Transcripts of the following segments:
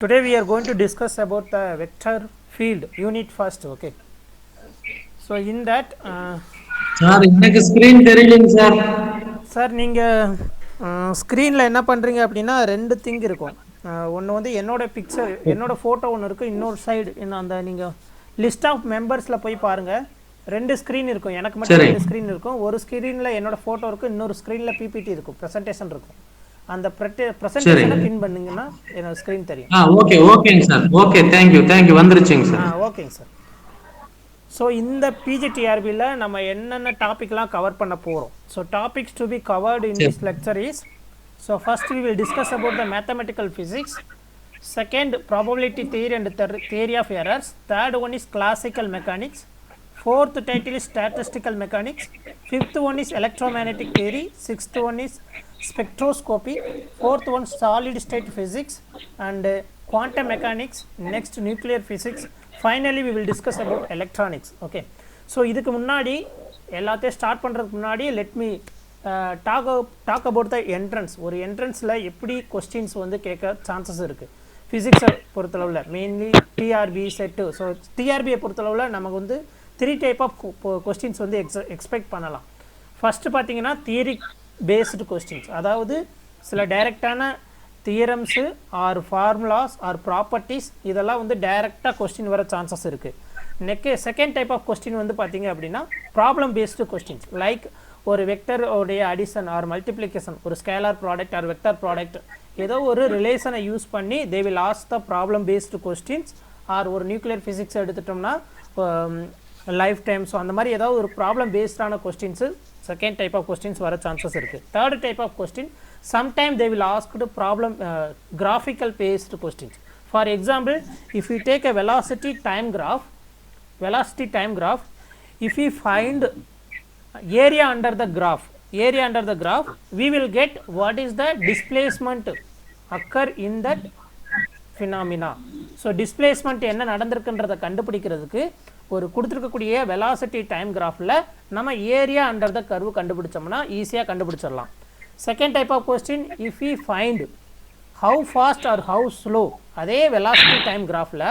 Today we are going to discuss about the vector field unit first. Okay, so in that sir எனக்கு screen தெரியலைங்க sir. Sir நீங்கள் ஸ்க்ரீனில் என்ன பண்ணுறீங்க அப்படின்னா ரெண்டு திங் இருக்கும். ஒன்று வந்து என்னோட பிக்சர் என்னோட ஃபோட்டோ ஒன்று இருக்குது, இன்னொரு சைடு அந்த நீங்கள் லிஸ்ட் ஆஃப் மெம்பர்ஸில் போய் பாருங்கள். ரெண்டு ஸ்க்ரீன் இருக்கும், எனக்கு மட்டும் ரெண்டு ஸ்க்ரீன் இருக்கும். ஒரு ஸ்க்ரீனில் என்னோடய ஃபோட்டோ இருக்கும், இன்னொரு ஸ்க்ரீனில் பிபிடி இருக்கும், ப்ரெசன்டேஷன் இருக்கும். அந்த ப்ரெசன்டேஷனை பின் பண்ணிங்கன்னா என்னோட ஸ்க்ரீன் தெரியும். ஓகே ஓகேங்க சார். ஓகே, தேங்க்யூ வந்துருச்சுங்க சார். ஓகேங்க சார். ஸோ இந்த பிஜிடிஆர்பியில் நம்ம என்னென்ன டாபிக்லாம் கவர் பண்ண போகிறோம். So topics to be covered in this lecture is, so first we will discuss about the mathematical physics, second probability theory and theory of errors, third one is classical mechanics, fourth title is statistical mechanics, fifth one is electromagnetic theory, sixth one is spectroscopy, fourth one solid state physics and quantum mechanics, next nuclear physics, finally we will discuss about electronics. Okay, so இதுக்கு முன்னாடி எல்லாத்தையும் start பண்ணுறதுக்கு முன்னாடி let me talk about the entrance. ஒரு என்ட்ரன்ஸில் எப்படி questions வந்து கேட்க சான்சஸ் இருக்குது ஃபிசிக்ஸை பொறுத்தளவில், மெயின்லி டிஆர்பி செட்டு. ஸோ டிஆர்பியை பொறுத்தளவில் நமக்கு வந்து 3 டைப் ஆஃப் கொஸ்டின்ஸ் வந்து எக்ஸ்பெக்ட் பண்ணலாம். ஃபஸ்ட்டு பார்த்தீங்கன்னா தியரி பேஸ்டு கொஸ்டின்ஸ், அதாவது சில டைரெக்டான தியரம்ஸு ஆர் ஃபார்முலாஸ் ஆர் ப்ராப்பர்ட்டிஸ் இதெல்லாம் வந்து டைரெக்டாக கொஸ்டின் வர சான்சஸ் இருக்குது. செகண்ட் டைப் ஆஃப் கொஸ்டின் வந்து பார்த்தீங்க அப்படின்னா ப்ராப்ளம் பேஸ்டு கொஸ்டின்ஸ், லைக் ஒரு வெக்டர் உடைய அடிஷன் ஆர் மல்டிப்ளிகேஷன், ஒரு scalar product or vector product, ஏதோ ஒரு ரிலேஷனை யூஸ் பண்ணி they will ask the problem based questions. Or ஒரு நியூக்ளியர் ஃபிசிக்ஸ் எடுத்துட்டோம்னா லைஃப் டைம், ஸோ அந்த மாதிரி ஏதாவது ஒரு ப்ராப்ளம் பேஸ்டான questions second type of questions வர சான்சஸ் இருக்குது. Third type of question sometime they will asked problem graphical based questions. For example, if you take a velocity time graph, if we find area under the graph, we will get what is the displacement occur in that phenomena. So displacement என்ன நடந்திருக்குன்றதை கண்டுபிடிக்கிறதுக்கு ஒரு கொடுத்துருக்கக்கூடிய velocity time கிராஃபில் நம்ம area under the curve கண்டுபிடிச்சோம்னா ஈஸியாக கண்டுபிடிச்சிடலாம். Second type of question, if you find how fast or how slow, அதே வெலாசிட்டி டைம் கிராஃபில்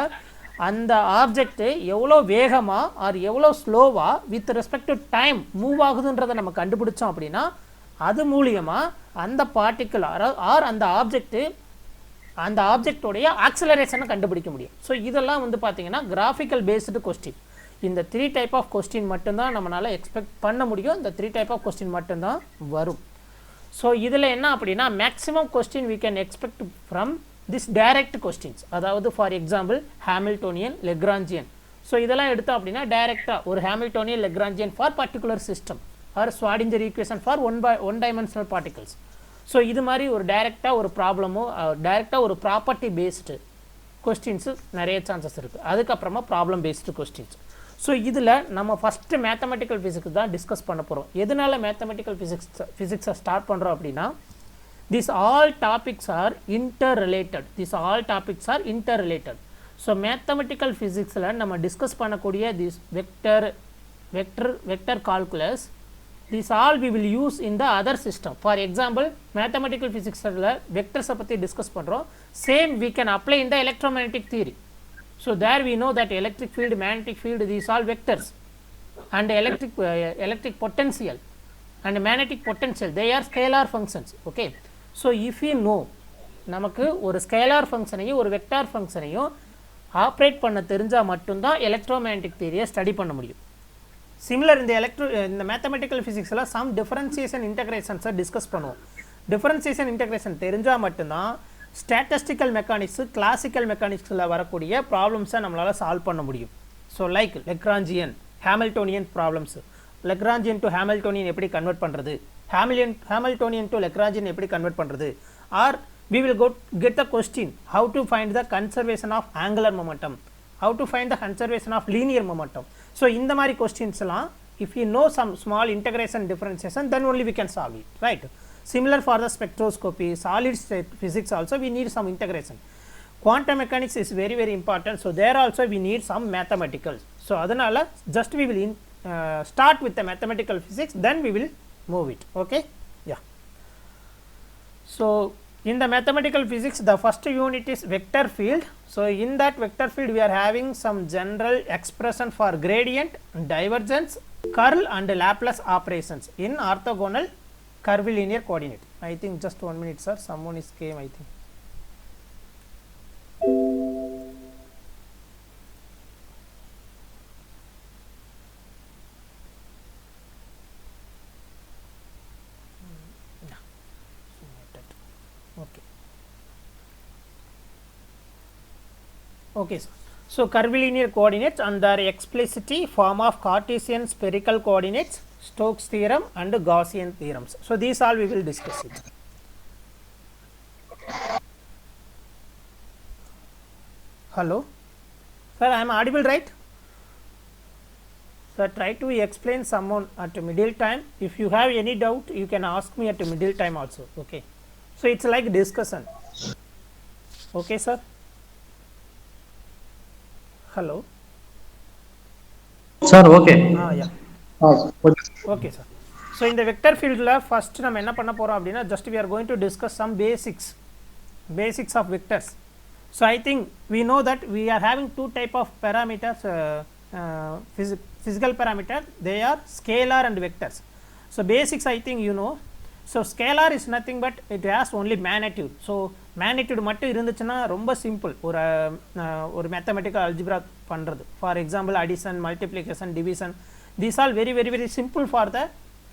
அந்த ஆப்ஜெக்ட்டு எவ்வளோ வேகமாக ஆர் எவ்வளோ ஸ்லோவாக with respect to time move ஆகுதுன்றதை நம்ம கண்டுபிடிச்சோம் அப்படின்னா அது மூலியமாக அந்த பார்ட்டிக்கிள் ஆர் அந்த ஆப்ஜெக்டோடைய ஆக்சலரேஷனை கண்டுபிடிக்க முடியும். ஸோ இதெல்லாம் வந்து பார்த்தீங்கன்னா கிராஃபிக்கல் பேஸ்டு கொஸ்டின். இந்த 3 டைப் ஆஃப் கொஸ்டின் மட்டும்தான் நம்மளால் எக்ஸ்பெக்ட் பண்ண முடியும். இந்த 3 டைப் ஆஃப் கொஸ்டின் மட்டும்தான் வரும். ஸோ இதில் என்ன அப்படின்னா maximum question we can expect from this direct questions, அதாவது for example Hamiltonian, Lagrangian. So இதெல்லாம் எடுத்தோம் அப்படின்னா டைரெக்டாக ஒரு Hamiltonian, Lagrangian for particular system or Schrodinger equation for one dimensional particles. So இது மாதிரி ஒரு டைரெக்டாக ஒரு ப்ராப்ளமோ டைரெக்டாக ஒரு ப்ராப்பர்ட்டி பேஸ்டு கொஸ்டின்ஸு நிறைய சான்சஸ் இருக்குது. அதுக்கப்புறமா ப்ராப்ளம் பேஸ்டு கொஸ்டின்ஸ். ஸோ இதில் நம்ம ஃபஸ்ட்டு மேத்தமெட்டிக்கல் ஃபிசிக்ஸ் தான் டிஸ்கஸ் பண்ண போகிறோம். எதனால் மேத்தமெட்டிக்கல் ஃபிசிக்ஸை ஸ்டார்ட் பண்ணுறோம் அப்படின்னா these all topics are interrelated. So mathematical ஃபிசிக்ஸில் நம்ம டிஸ்கஸ் பண்ணக்கூடிய this vector calculus, these all we will use in the other system. For example, mathematical physics vectors பற்றி டிஸ்கஸ் பண்ணுறோம். Same we can apply in the electromagnetic theory. So there we know that electric field, magnetic field, these all vectors, and electric potential and magnetic potential, they are scalar functions. Okay, so if we know நமக்கு ஒரு scalar ஃபங்க்ஷனையும் ஒரு vector ஃபங்க்ஷனையும் operate பண்ண தெரிஞ்சால் மட்டும்தான் electromagnetic தியரியை study பண்ண முடியும். Similar இந்த மேத்தமெட்டிக்கல் ஃபிசிக்ஸில் சம் டிஃபரன்சியேஷன் இன்டகிரேஷன்ஸை டிஸ்கஸ் பண்ணுவோம். டிஃபரன்சியேஷன் இன்டகிரேஷன் தெரிஞ்சால் மட்டும்தான் ஸ்டாட்டிஸ்டிக்கல் மெக்கானிக்ஸு, கிளாசிக்கல் மெக்கானிக்ஸில் வரக்கூடிய ப்ராப்ளம்ஸை நம்மளால் சால்வ் பண்ண முடியும். So like Lagrangian, Hamiltonian problems, Lagrangian to Hamiltonian எப்படி கன்வெர்ட் பண்ணுறது, ஹாமில்டோனியன் டு லெக்ராஞ்சியன் எப்படி கன்வெர்ட் பண்ணுறது, R we will get the question how to find the conservation of angular momentum, how to find the conservation of linear momentum. So இந்த மாதிரி questions எல்லாம் if you know some small integration differentiation then only we can solve it, right? Similar for the spectroscopy, solid state physics also we need some integration. Quantum mechanics is very very important, so there also we need some mathematicals. So அதனால just we will start with the mathematical physics, then we will move it. Okay, yeah. So In the mathematical physics, the first unit is vector field. So in that vector field we are having some general expression for gradient, divergence, curl and Laplace operations in orthogonal curvilinear coordinate. I think just 1 minute sir, someone is came I think. Okay. Okay, sir. So curvilinear coordinates and their explicitly form of Cartesian spherical coordinates, Stokes theorem and Gaussian theorems. So these all we will discuss it. Hello, sir, I am audible, right? So try to explain someone at middle time. If you have any doubt, you can ask me at middle time also. Okay. So it's like discussion. Okay, sir. Hello. Sir, okay. Yeah. Okay. Okay, sir. So in the vector field la first நம்ம என்ன பண்ண போறோம் அப்படினா just we are going to discuss some basics of vectors. So I think we know that we are having two type of parameters, physical parameter. They are scalar and vectors. So basics I think you know. So scalar is nothing but it has only magnitude. So magnitude மட்டும் இருந்துச்சுன்னா ரொம்ப simple ஒரு mathematical algebra பண்ணுறது. For example addition, multiplication, division, these all very very very simple for the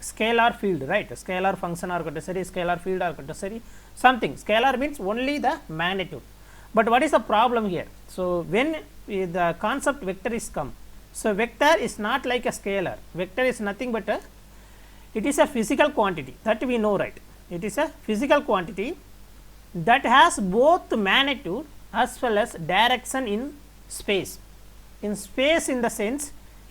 scalar field, right? Scalar ஃபங்க்ஷனாக இருக்கட்டும் சரி, scalar ஃபீல்டாக இருக்கட்டும் சரி, something. Scalar means only the magnitude. But what is the problem here? So when the concept vector is come, so vector is not like a scalar. Vector is nothing but it is a physical quantity that we know, right? It is a physical quantity that has both magnitude as well as direction in space. In space in the sense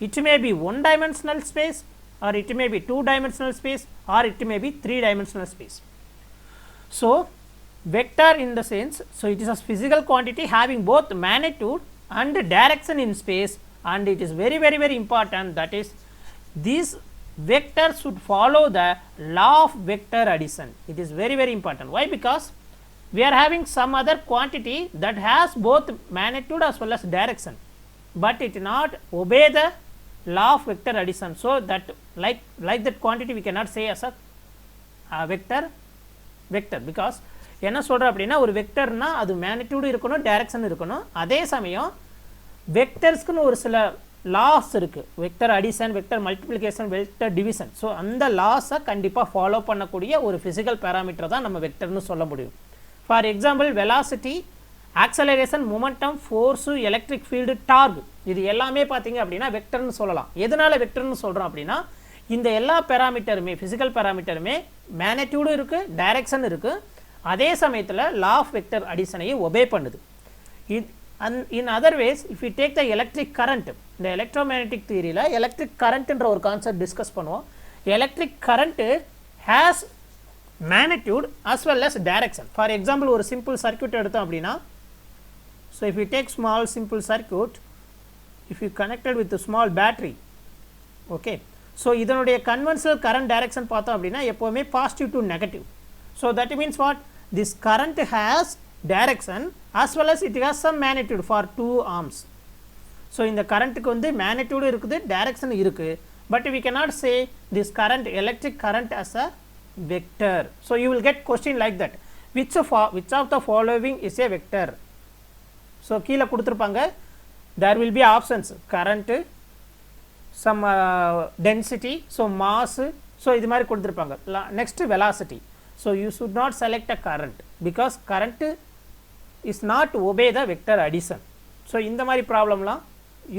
it may be one dimensional space, or it may be two dimensional space, or it may be three dimensional space. So vector in the sense, so it is a physical quantity having both magnitude and direction in space, and it is very very very important that is these vectors should follow the law of vector addition. It is very very important. Why? Because we are having some other quantity that has both magnitude as well as direction, but it not obey the law of vector addition. So that like that quantity we cannot say as a vector because என்ன சொல்கிறேன் அப்படின்னா ஒரு வெக்டர்னா அது magnitude இருக்கணும், direction இருக்கணும். அதே சமயம் வெக்டர்ஸ்க்குன்னு ஒரு சில லாஸ் இருக்குது. Vector addition, vector multiplication, vector division. So அந்த லாஸை கண்டிப்பாக ஃபாலோ பண்ணக்கூடிய ஒரு ஃபிசிக்கல் பேராமீட்டர் தான் நம்ம வெக்டர்னு சொல்ல முடியும். For example velocity, acceleration, momentum, force, electric field, torque, இது எல்லாமே பார்த்தீங்க அப்படின்னா வெக்டர்னு சொல்லலாம். எதனால் வெக்டர்னு சொல்கிறோம் அப்படின்னா இந்த எல்லா பேராமீட்டருமே ஃபிசிக்கல் பேராமீட்டருமே மேக்னிடியூடும் இருக்குது, டைரக்ஷன் இருக்குது, அதே சமயத்தில் லா ஆஃப் வெக்டர் அடிஷனையும் ஒபே பண்ணுது. In other ways if you take the electric current, இந்த எலக்ட்ரோமேக்னெட்டிக் தியரியில் எலக்ட்ரிக் கரண்ட்ன்ற ஒரு கான்செப்ட் டிஸ்கஸ் பண்ணுவோம். Electric current has magnitude as well as direction. For example ஒரு சிம்பிள் சர்க்யூட் எடுத்தோம் அப்படின்னா, so if you take small simple circuit, if you connected with small battery, okay, so இதனுடைய conventional current direction பார்த்தோம் அப்படின்னா எப்போவுமே positive to negative. So that means what? This current has direction as well as it has some magnitude for 2 ohms. So in the current ku vandu magnitude irukudhu, direction irukku, but we cannot say this current, electric current, as a vector. So you will get question like that, which of the following is a vector? So keela kuduthirupanga, there will be options: current, some density, so mass, so idu mari kuduthirupanga. Next velocity. So you should not select a current because current is not obey the vector addition. So இந்த மாதிரி ப்ராப்ளம்லாம்,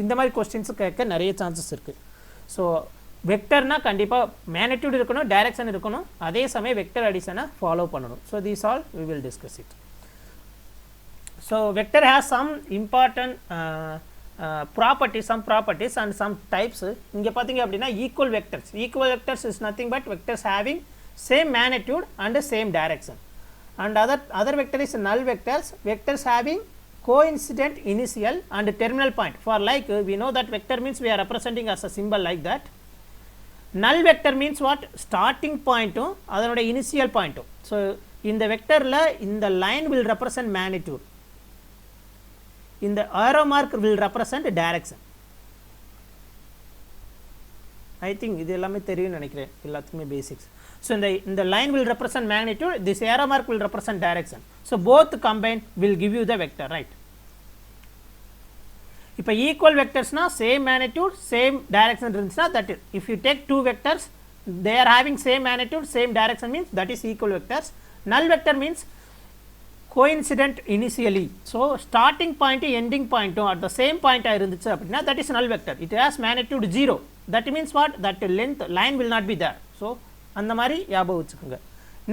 இந்த மாதிரி questions கேட்க நிறைய chances இருக்குது. So வெக்டர்னா கண்டிப்பாக magnitude இருக்கணும், டைரக்ஷன் இருக்கணும், அதே சமயம் வெக்டர் அடிஷனை ஃபாலோ பண்ணணும். So these all we will discuss it. So vector has some important properties, some properties and some types. இங்கே பார்த்தீங்க அப்படின்னா equal vectors is nothing but vectors having same magnitude and same direction, and other vector is null vectors having coincident initial and terminal point. For like we know that vector means we are representing as a symbol like that. Null vector means what? Starting point adanode initial point. So இந்த வெக்டரில் இந்த line will represent magnitude, இந்த arrow mark will represent direction. I think இது எல்லாமே தெரியும் நினைக்கிறேன், எல்லாத்துக்குமே basics. So இந்த line will represent magnitude, this arrow mark will represent direction. So both combined will give you the vector, right? இப்போ equal வெக்டர்ஸ்னா same magnitude same direction இருந்துச்சுன்னா that is, if you take two vectors they are having same magnitude same direction means that is equal vectors. Null vector means coincident initially, so starting point ending பாயிண்ட்டும் at the same பாயிண்ட்டாக இருந்துச்சு அப்படின்னா that is null vector. It has magnitude 0, that means what, that length line will not be there. So அந்த மாதிரி ஞாபகம் வச்சுக்கோங்க.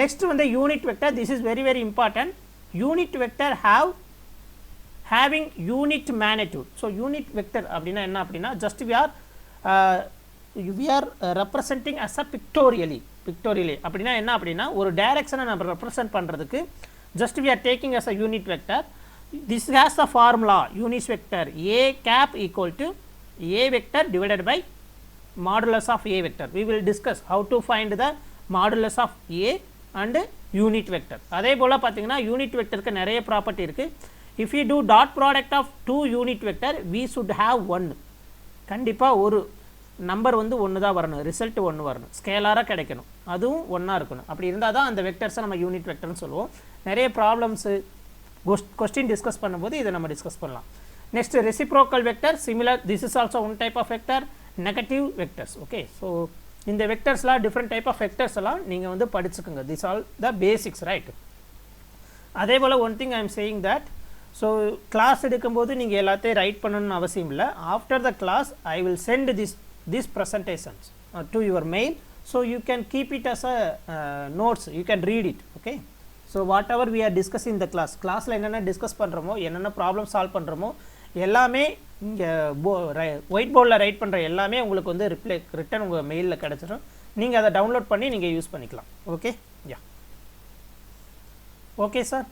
Next வந்து unit vector, this is very very important. Unit vector having unit magnitude. So unit vector அப்படினா என்ன அப்படினா just we are representing as a pictorially அப்படினா என்ன அப்படினா ஒரு டைரக்ஷனை நம்ம ரெப்ரசன்ட் பண்றதுக்கு just we are taking as a unit vector. This has a formula, unit vector a cap equal to a vector divided by modulus of a vector. We will discuss how to find the modulus of a and unit vector. அதே போல பாத்தீங்கன்னா unit வெக்டருக்கு நிறைய property இருக்கு. If we do dot product of two unit vector, we should have 1. கண்டிப்பாக ஒரு number வந்து ஒன்று தான் வரணும், ரிசல்ட் ஒன்று வரணும், ஸ்கேலாராக கிடைக்கணும், அதுவும் ஒன்றா இருக்கணும். அப்படி இருந்தால் தான் அந்த வெக்டர்ஸை நம்ம யூனிட் வெக்டர்னு சொல்லுவோம். நிறைய ப்ராப்ளம்ஸு கொஸ்டின் டிஸ்கஸ் பண்ணும்போது இதை நம்ம டிஸ்கஸ் பண்ணலாம். Next reciprocal vector, similar, this is also one type of vector. Negative vectors, okay. So இந்த வெக்டர்ஸ்லாம் டிஃப்ரெண்ட் டைப் ஆஃப் வெக்டர்ஸ் எல்லாம் நீங்கள் வந்து படிச்சுக்கோங்க. This all the basics, right? அதே போல் one thing I am saying that, so class எடுக்கும்போது நீங்கள் எல்லாத்தையும் ரைட் பண்ணணும்னு அவசியம் இல்லை. After the class I will send this presentations to your mail, so you can keep it as a notes, you can read it, okay. So whatever we are discuss in the கிளாஸில் என்னென்ன discuss பண்ணுறோமோ, என்னென்ன problem solve பண்ணுறோமோ எல்லாமே இங்கே white போர்டில் right பண்ணுற எல்லாமே உங்களுக்கு வந்து ரிட்டன் உங்கள் மெயிலில் கிடச்சிடும். நீங்கள் அதை டவுன்லோட் பண்ணி நீங்கள் யூஸ் பண்ணிக்கலாம், ஓகே. யா, ஓகே சார்,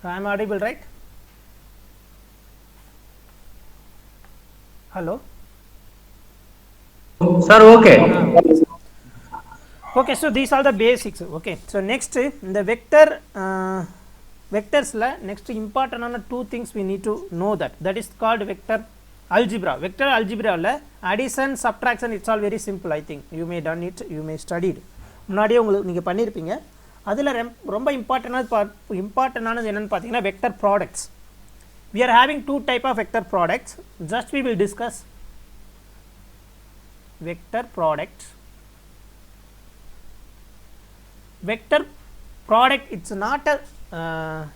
ஐ ஆம் audible, right? Hello sir, okay. Okay, so these are the basics, okay. So next the vectors la next important ana two things we need to know, that is called vector algebra. Vector algebra la addition subtraction, it's all very simple. I think you may done it, you may studied, முன்னாடியே உங்களுக்கு நீங்க பண்ணிருப்பீங்க. அதுல ரொம்ப இம்பார்ட்டன்டானது என்னன்னு பாத்தீங்கன்னா vector products. We are having two type of vector products. Just we will discuss vector product. Vector product, it's not a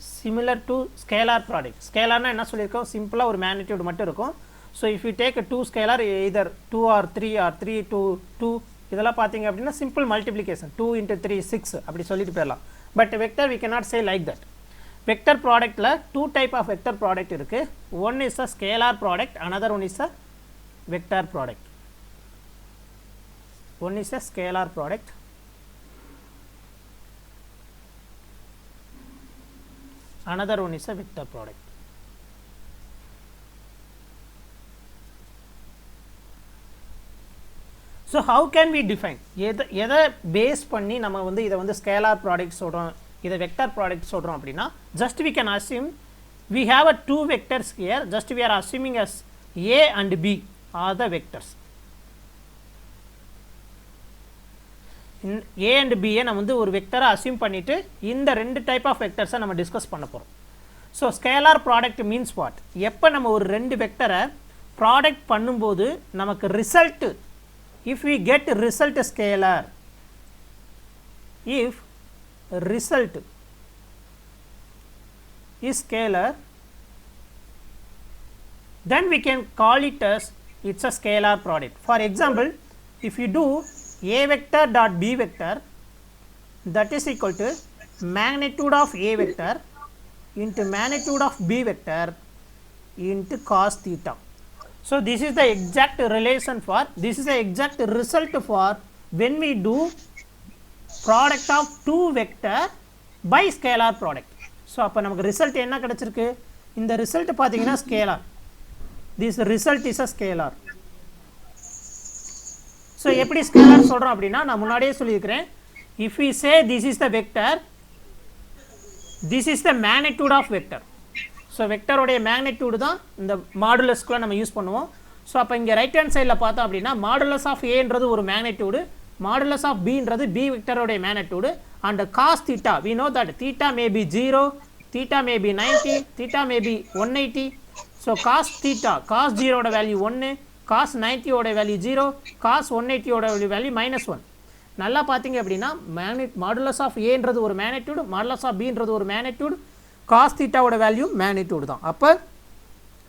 similar to scalar product. Scalar na enna sollirkom, simple ஒரு magnitude மட்டும் இருக்கும். So if you take a two scalar, either 2 or 3 or 3 to 2, இதெல்லாம் பாத்தீங்க அப்படினா simple multiplication, 2 into 3 6 அப்படி சொல்லிட்டு போயிடலாம். But vector we cannot say like that. Vector product la two type of vector product irukku. One is a scalar product, another one is a vector product. One is a scalar product, another one is a vector product. So how can we define, எதை base பண்ணி நம்ம வந்து இதை வந்து scalar product சொல்றோம், இதை vector product சொல்கிறோம் அப்படின்னா, just we can assume we have a two vectors here, just we are assuming as a and b are the vectors. In a and b நம்ம வந்து ஒரு வெக்டரை அசியூம் பண்ணிட்டு இந்த ரெண்டு டைப் ஆஃப் வெக்டர்ஸை நம்ம டிஸ்கஸ் பண்ண போகிறோம். So scalar product means what, எப்போ நம்ம ஒரு ரெண்டு வெக்டரை ப்ராடக்ட் பண்ணும்போது நமக்கு result, if we get result scalar, if result is scalar, then we can call it as it's a scalar product. For example, if you do a vector dot b vector, that is equal to magnitude of a vector into magnitude of b vector into cos theta. So this is the exact relation for, this is the exact result for when we do product of two vector by scalar product. So அப்போ நமக்கு result என்ன கிடைச்சிருக்கு, இந்த result பார்த்தீங்கன்னா scalar, this result is a scalar. So எப்படி scalar சொல்கிறோம் அப்படின்னா, நான் முன்னாடியே சொல்லியிருக்கிறேன், if we say this is the vector, this is the magnitude of vector. So வெக்டருடைய மேக்னிடியூடு தான் இந்த மாடுலஸ்க்குள்ள நம்ம யூஸ் பண்ணுவோம். ஸோ அப்போ இங்கே ரைட் ஹேண்ட் சைடில் பார்த்தோம் அப்படின்னா மாடுலஸ் ஆஃப் ஏன்றது ஒரு மேக்னிடியூடு, மாடுலஸ் ஆஃப் பின்றது பி வெக்டருடைய magnitude, and cos theta we know that theta may be 0, theta may be 90, theta may be 180. So cos theta cos 0ஓட வேல்யூ 1, காஸ் 90ஓட வேல்யூ 0, காஸ் 180ஓட வேல்யூ -1. நல்லா பார்த்தீங்க அப்படின்னா மாடுலஸ் ஆஃப் ஏன்றது ஒரு மேக்னிடியூடு, மாடுலஸ் ஆஃப் பின்றது ஒரு மேக்னிடியூடு, cos theta ஓட வேல்யூ மேக்னிடியூட் தான். அப்போ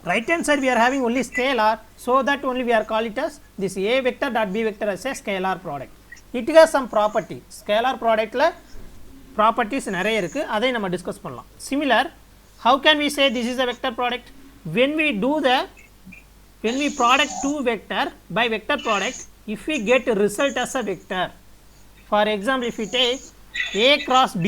right hand side we are having only scalar, so that only we are call it as this a vector dot b vector as a scalar product. It has some property. scalar productல properties நிறைய இருக்கு, அதை நம்ம discuss பண்ணலாம். Similar, how can we say this is a vector product? When we product two vector by vector product, if we get a result as a vector, for example if we take a cross b,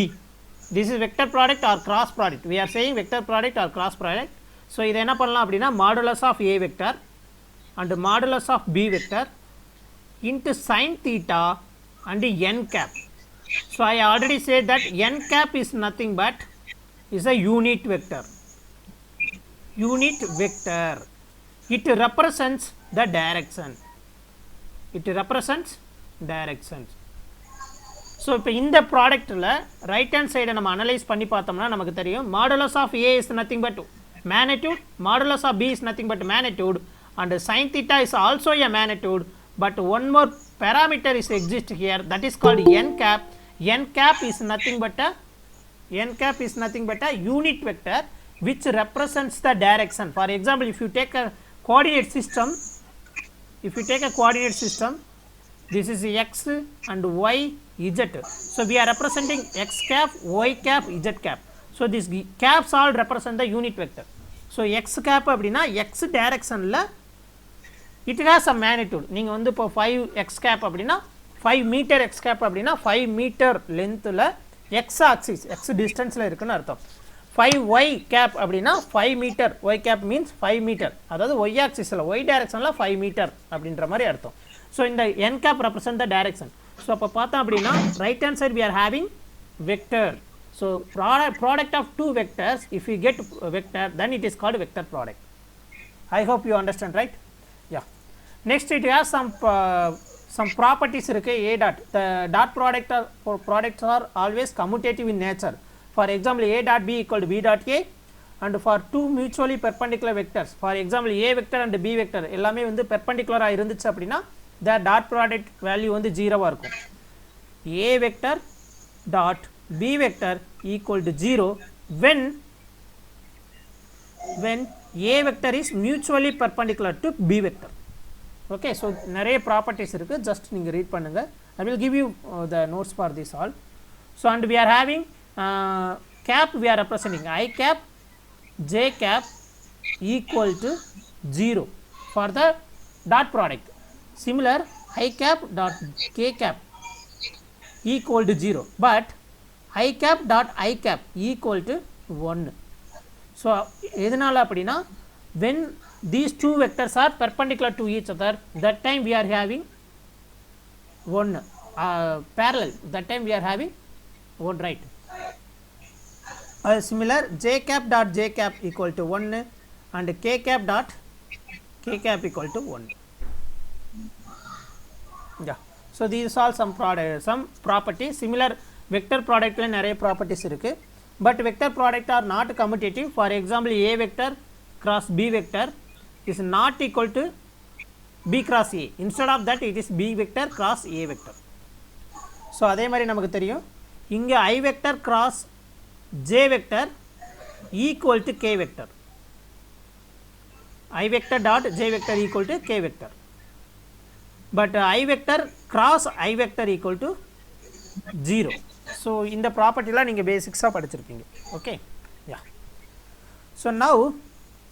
this is vector product or cross product. We are saying vector product or cross product. So இது என்ன பண்ணலாம் அப்படின்னா modulus of a vector and modulus of b vector into sin theta and n cap. So I already said that n cap is nothing but is a unit vector. Unit vector. It represents the direction. It represents direction. So இப்போ இந்த ப்ராடக்ட்டில் right hand சைடை நம்ம analyse பண்ணி பார்த்தோம்னா நமக்கு தெரியும் modulus of A is nothing but magnitude, modulus of B is nothing but magnitude, and sine theta is also a magnitude, but one more parameter is exist here, that is called n cap. N cap is nothing but a unit vector which represents the direction. For example, if you take a coordinate system, this is x and y z. So we are representing x cap, y cap, z cap. So these caps all represent the unit vector. So x cap அப்படினா x direction ல it has a magnitude. நீங்க வந்து இப்போ 5 x cap அப்படினா 5 meter x cap அப்படினா 5 meter length ல x axis x distance ல இருக்குன்னு அர்த்தம். 5 y cap அப்படினா 5 meter, y cap means 5 meter, அதாவது y axis ல y direction ல 5 meter அப்படின்ற மாதிரி அர்த்தம். So in the n cap represent the direction. So அப்போ பார்த்தோம் அப்படின்னா right hand side we are having vector. So product of two vectors, if we get a vector then it is called vector product. I hope you understand, right? Yeah. Next it has some properties இருக்கு a dot. The dot products are always commutative in nature. For example, a dot b equal to b dot a, and for two mutually perpendicular vectors, for example a vector and b vector எல்லாமே வந்து perpendicular இருந்துச்சு அப்படின்னா the dot product value வந்து 0 இருக்கும். a vector dot b vector equal to 0 when a vector is mutually perpendicular to b vector. Okay, so நிறைய properties இருக்கு, just நீங்க read பண்ணுங்க. I will give you the notes for this all. So and we are having cap, we are representing I cap, j cap equal to 0 for the dot product. Similar, I cap dot k cap equal to 0, but I cap dot I cap equal to 1. So எதனால அப்படின்னா when these two vectors are perpendicular to each other, that time we are having one parallel, that time we are having one, right? Similar, j cap dot j cap equal to 1 and k cap dot k cap equal to 1. Yeah, so these are some properties. Similar, vector product ல நிறைய properties இருக்கு, but vector product are not commutative. For example, a vector cross b vector is not equal to b cross a. Instead of that, it is b vector cross a vector. So அதே மாதிரி நமக்கு தெரியும் இங்க I vector cross j vector equal to k vector. I vector dot j vector equal to k vector. But I vector cross I vector equal to 0. So இந்த ப்ராப்பர்ட்டிலாம் நீங்கள் பேசிக்ஸாக படிச்சிருப்பீங்க. Okay, yeah. So now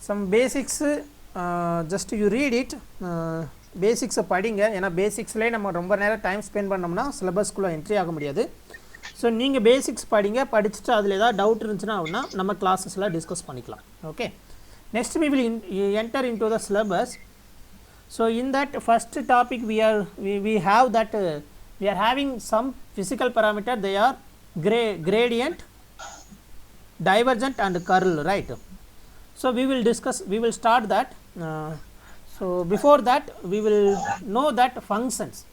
some basics just you read it. பேசிக்ஸை படிங்க, ஏன்னா பேசிக்ஸ்லேயே நம்ம ரொம்ப நேரம் டைம் ஸ்பெண்ட் பண்ணோம்னா சிலபஸ்க்குள்ளே என்ட்ரி ஆக முடியாது. ஸோ நீங்கள் பேசிக்ஸ் படிங்க, படிச்சுட்டு அதில் ஏதாவது டவுட் இருந்துச்சுன்னா அப்படின்னா நம்ம கிளாஸஸில் டிஸ்கஸ் பண்ணிக்கலாம். Okay, next we will enter into the syllabus. So in that first topic we have that we are having some physical parameter, they are gradient divergent and curl, right? So we will discuss, we will start that. So before that we will know that functions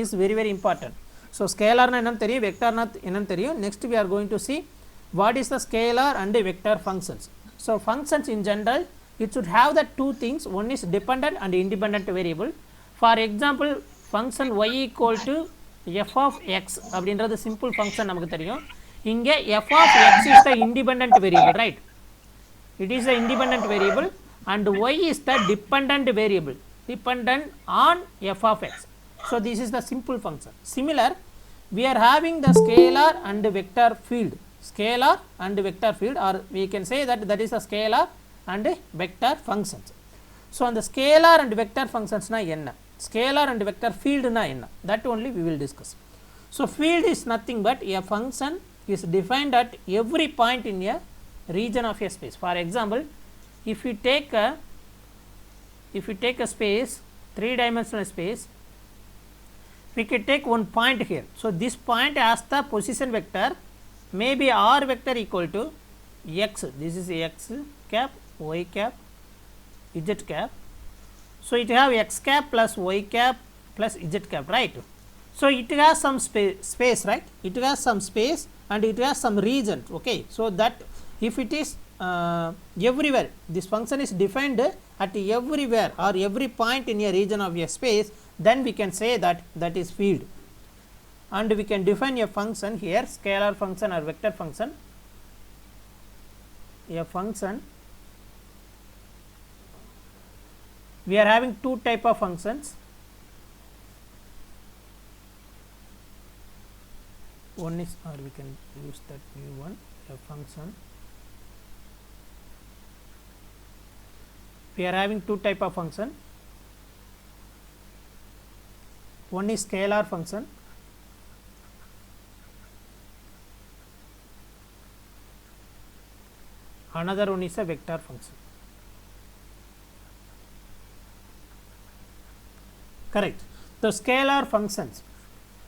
is very very important. So scalar na enna theriyum, vector na enna theriyum. Next we are going to see what is the scalar and vector functions. So functions in general, it should have the two things, one is dependent and independent variable. For example, function y equal to f of x அப்படின்றது simple function நமக்கு தெரியும். இங்கே f of x is the independent variable, right? It is the independent variable and y is the dependent variable, dependent on f of x. So this is the simple function. Similar, we are having the scalar and vector field, scalar and vector field, or we can say that that is a scalar and vector functions. So on the scalar and vector functions na enna, scalar and vector field na enna, that only we will discuss. So field is nothing but a function is defined at every point in a region of a space. For example, if you take a space, three-dimensional space, we can take one point here. So this point has the position vector, maybe r vector equal to x, this is x cap, y cap, z cap. So it have x cap plus y cap plus z cap, right? So it has some space, right? It has some space and it has some region, okay? So that if it is everywhere, this function is defined at everywhere or every point in a region of a space, then we can say that that is field. And we can define a function here, scalar function or vector function. A function, we are having two type of functions. One is, or we can use that new one, a function. We are having two type of function. One is scalar function, another one is a vector function. Correct. The scalar functions.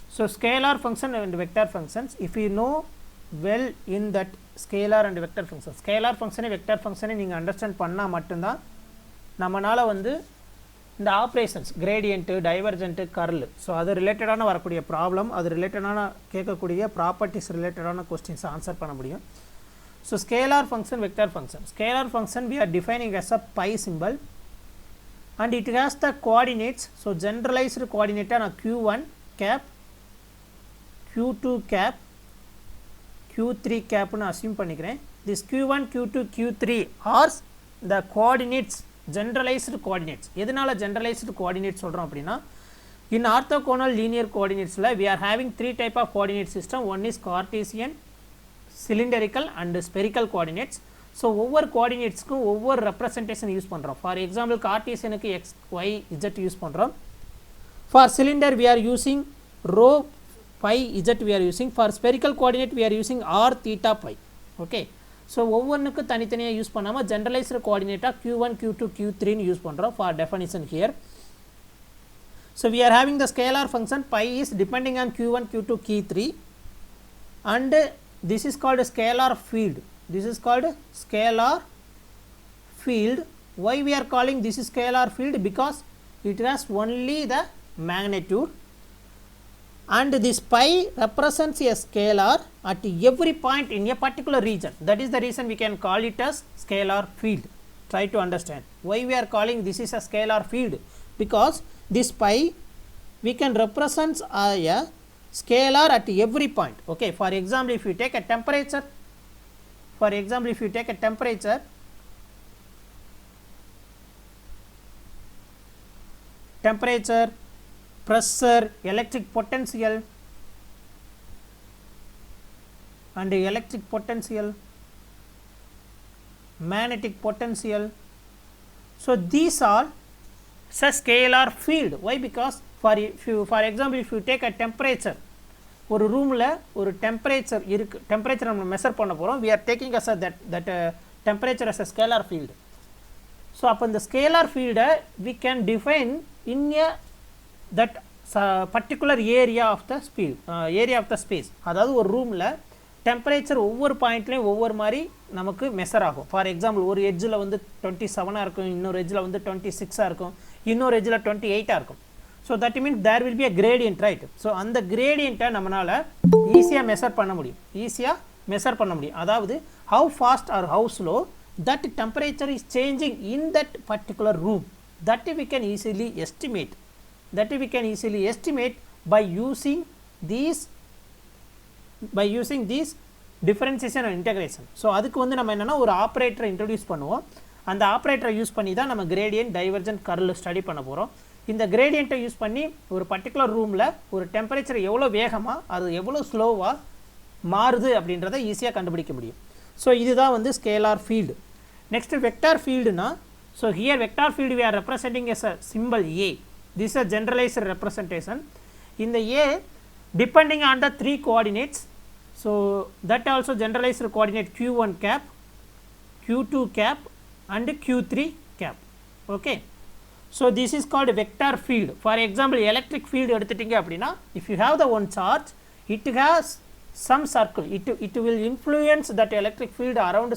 So scalar function and vector functions, if you know well in that scalar and vector function, scalar function vector function நீங்க understand பண்ணா மட்டும்தான் நம்மனால வந்து இந்த operations gradient, divergent, curl, so அது ரிலேட்டடான வரக்கூடிய problem, அது ரிலேட்டடான கேட்கக்கூடிய ப்ராப்பர்ட்டிஸ் ரிலேட்டடான கொஸ்டின்ஸ் ஆன்சர் பண்ண முடியும். So scalar function, vector function. Scalar function we are defining as a pi symbol and it has the coordinates. So generalized coordinate na q1 cap, q2 cap, q3 cap னு assume பண்ணிக்கிறேன். This q1, q2, q3 are the coordinates, generalized coordinates. எதனால generalized coordinates சொல்றோம் அப்படின்னா, in orthogonal linear coordinates la we are having three type of coordinate system. One is Cartesian, cylindrical and spherical coordinates. So ஒவ்வொரு coordinatesக்கும் ஒவ்வொரு representation use பண்றோம். For example, Cartesianக்கு x, y, z use பண்றோம். For cylinder we are using rho, phi, z we are using. For spherical coordinate we are using r, theta, phi. Okay. So ஒவ்வொன்றுக்கு தனித்தனியாக use பண்ணாமல் generalised கோஆர்டினேட்டாக q1, q2, q3 னு use பண்ணுறோம் for definition here. So we are having the scalar function pi is depending on q1, q2, q3 and this is called scalar field. This is called scalar field. Why we are calling this is scalar field? Because it has only the magnitude and this pi represents a scalar at every point in a particular region. That is the reason we can call it as scalar field. Try to understand why we are calling this is a scalar field, because this pi we can represent a scalar at every point. Okay, for example, if you take a temperature, pressure, electric potential and electric potential, magnetic potential. So these are a scalar field. Why? Because for example, if you take a temperature, ஒரு ரூம்ல ஒரு temperature இருக்கு, temperature நம்ம measure பண்ண போறோம். we are taking as a that temperature as a scalar field. So அப்ப இந்த scalar field we can define in a that particular area of the space. அதாவது ஒரு ரூம்ல டெம்பரேச்சர் ஒவ்வொரு பாயிண்ட்லேயும் ஒவ்வொரு மாதிரி நமக்கு மெஷர் ஆகும். ஃபார் எக்ஸாம்பிள் ஒரு எட்ஜில் வந்து 27 இருக்கும், இன்னொரு எட்ஜில் வந்து 26 இருக்கும், இன்னொரு எட்ஜில் 28 இருக்கும். So that means there will be a gradient, right? So அந்த கிரேடியண்ட்டை நம்மளால் ஈஸியாக மெஷர் பண்ண முடியும். அதாவது how fast or how slow that temperature is changing in that particular room, that we can easily estimate by using these differentiation and integration. So அதுக்கு வந்து நம்ம என்னென்னா ஒரு ஆப்ரேட்டரை இன்ட்ரடியூஸ் பண்ணுவோம். அந்த ஆப்ரேட்டரை யூஸ் பண்ணி தான் நம்ம கிரேடியன்ட், டைவர்ஜென்ட், கர்ல் ஸ்டடி பண்ண போகிறோம். இந்த கிரேடியண்ட்டை யூஸ் பண்ணி ஒரு பர்டிகுலர் ரூமில் ஒரு டெம்பரேச்சர் எவ்வளோ வேகமாக அது எவ்வளோ ஸ்லோவாக மாறுது அப்படின்றத ஈஸியாக கண்டுபிடிக்க முடியும். ஸோ இதுதான் வந்து scalar field. Next vector field na, so here vector field we are representing as a symbol A. This is a generalized representation. In the A, depending on the 3 coordinates, so that also generalized coordinate q1 cap, q2 cap and q3 cap. Okay, so this is called vector field. For example, electric field எடுத்துட்டீங்க அப்படின்னா, if you have the one charge, it has some circle, it will influence that electric field around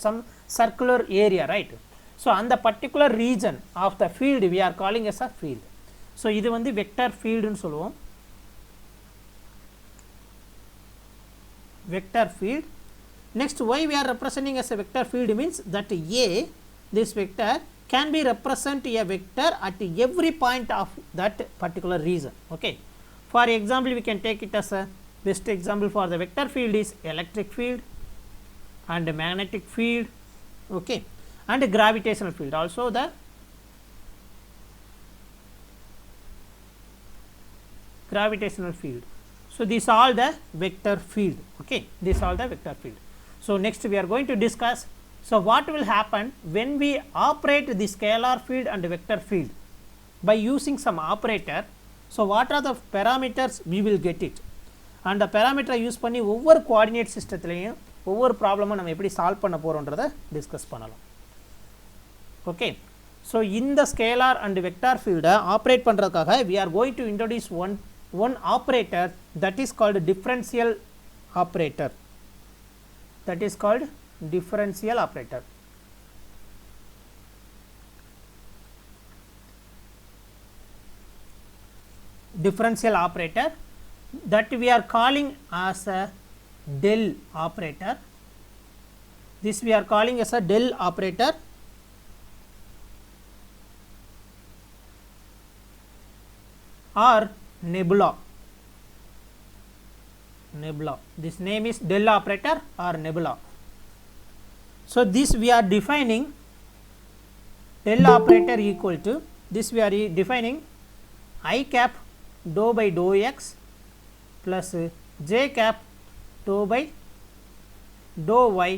some circular area, right? So on the particular region of the field we are calling as a field. So இது வந்து vector field னு சொல்லுவோம். Vector field. Next, why we are representing as a vector field means that A, this vector can be represent a vector at every point of that particular region. Okay, for example we can take it as a best example for the vector field is electric field and magnetic field, okay, and gravitational field, also the gravitational field. So these all the vector field. Okay, these all the vector field. So next we are going to discuss, so what will happen when we operate the scalar field and vector field by using some operator. So what are the parameters we will get it, and the parameter use பண்ணி ஒவ்வொரு coordinate சிஸ்டத்துலேயும் ஒவ்வொரு ப்ராப்ளமும் நம்ம எப்படி solve பண்ண போகிறோன்றதை discuss பண்ணலாம். Okay, so இந்த scalar and vector ஃபீல்டை ஆப்ரேட் பண்ணுறதுக்காக we are going to introduce one operator that is called differential operator. That is called differential operator. Differential operator that we are calling as a del operator. This we are calling as a del operator, or nebula. This name is del operator or nebula. So this we are defining del operator equal to, this we are defining I cap dou by dou x plus j cap dou by dou y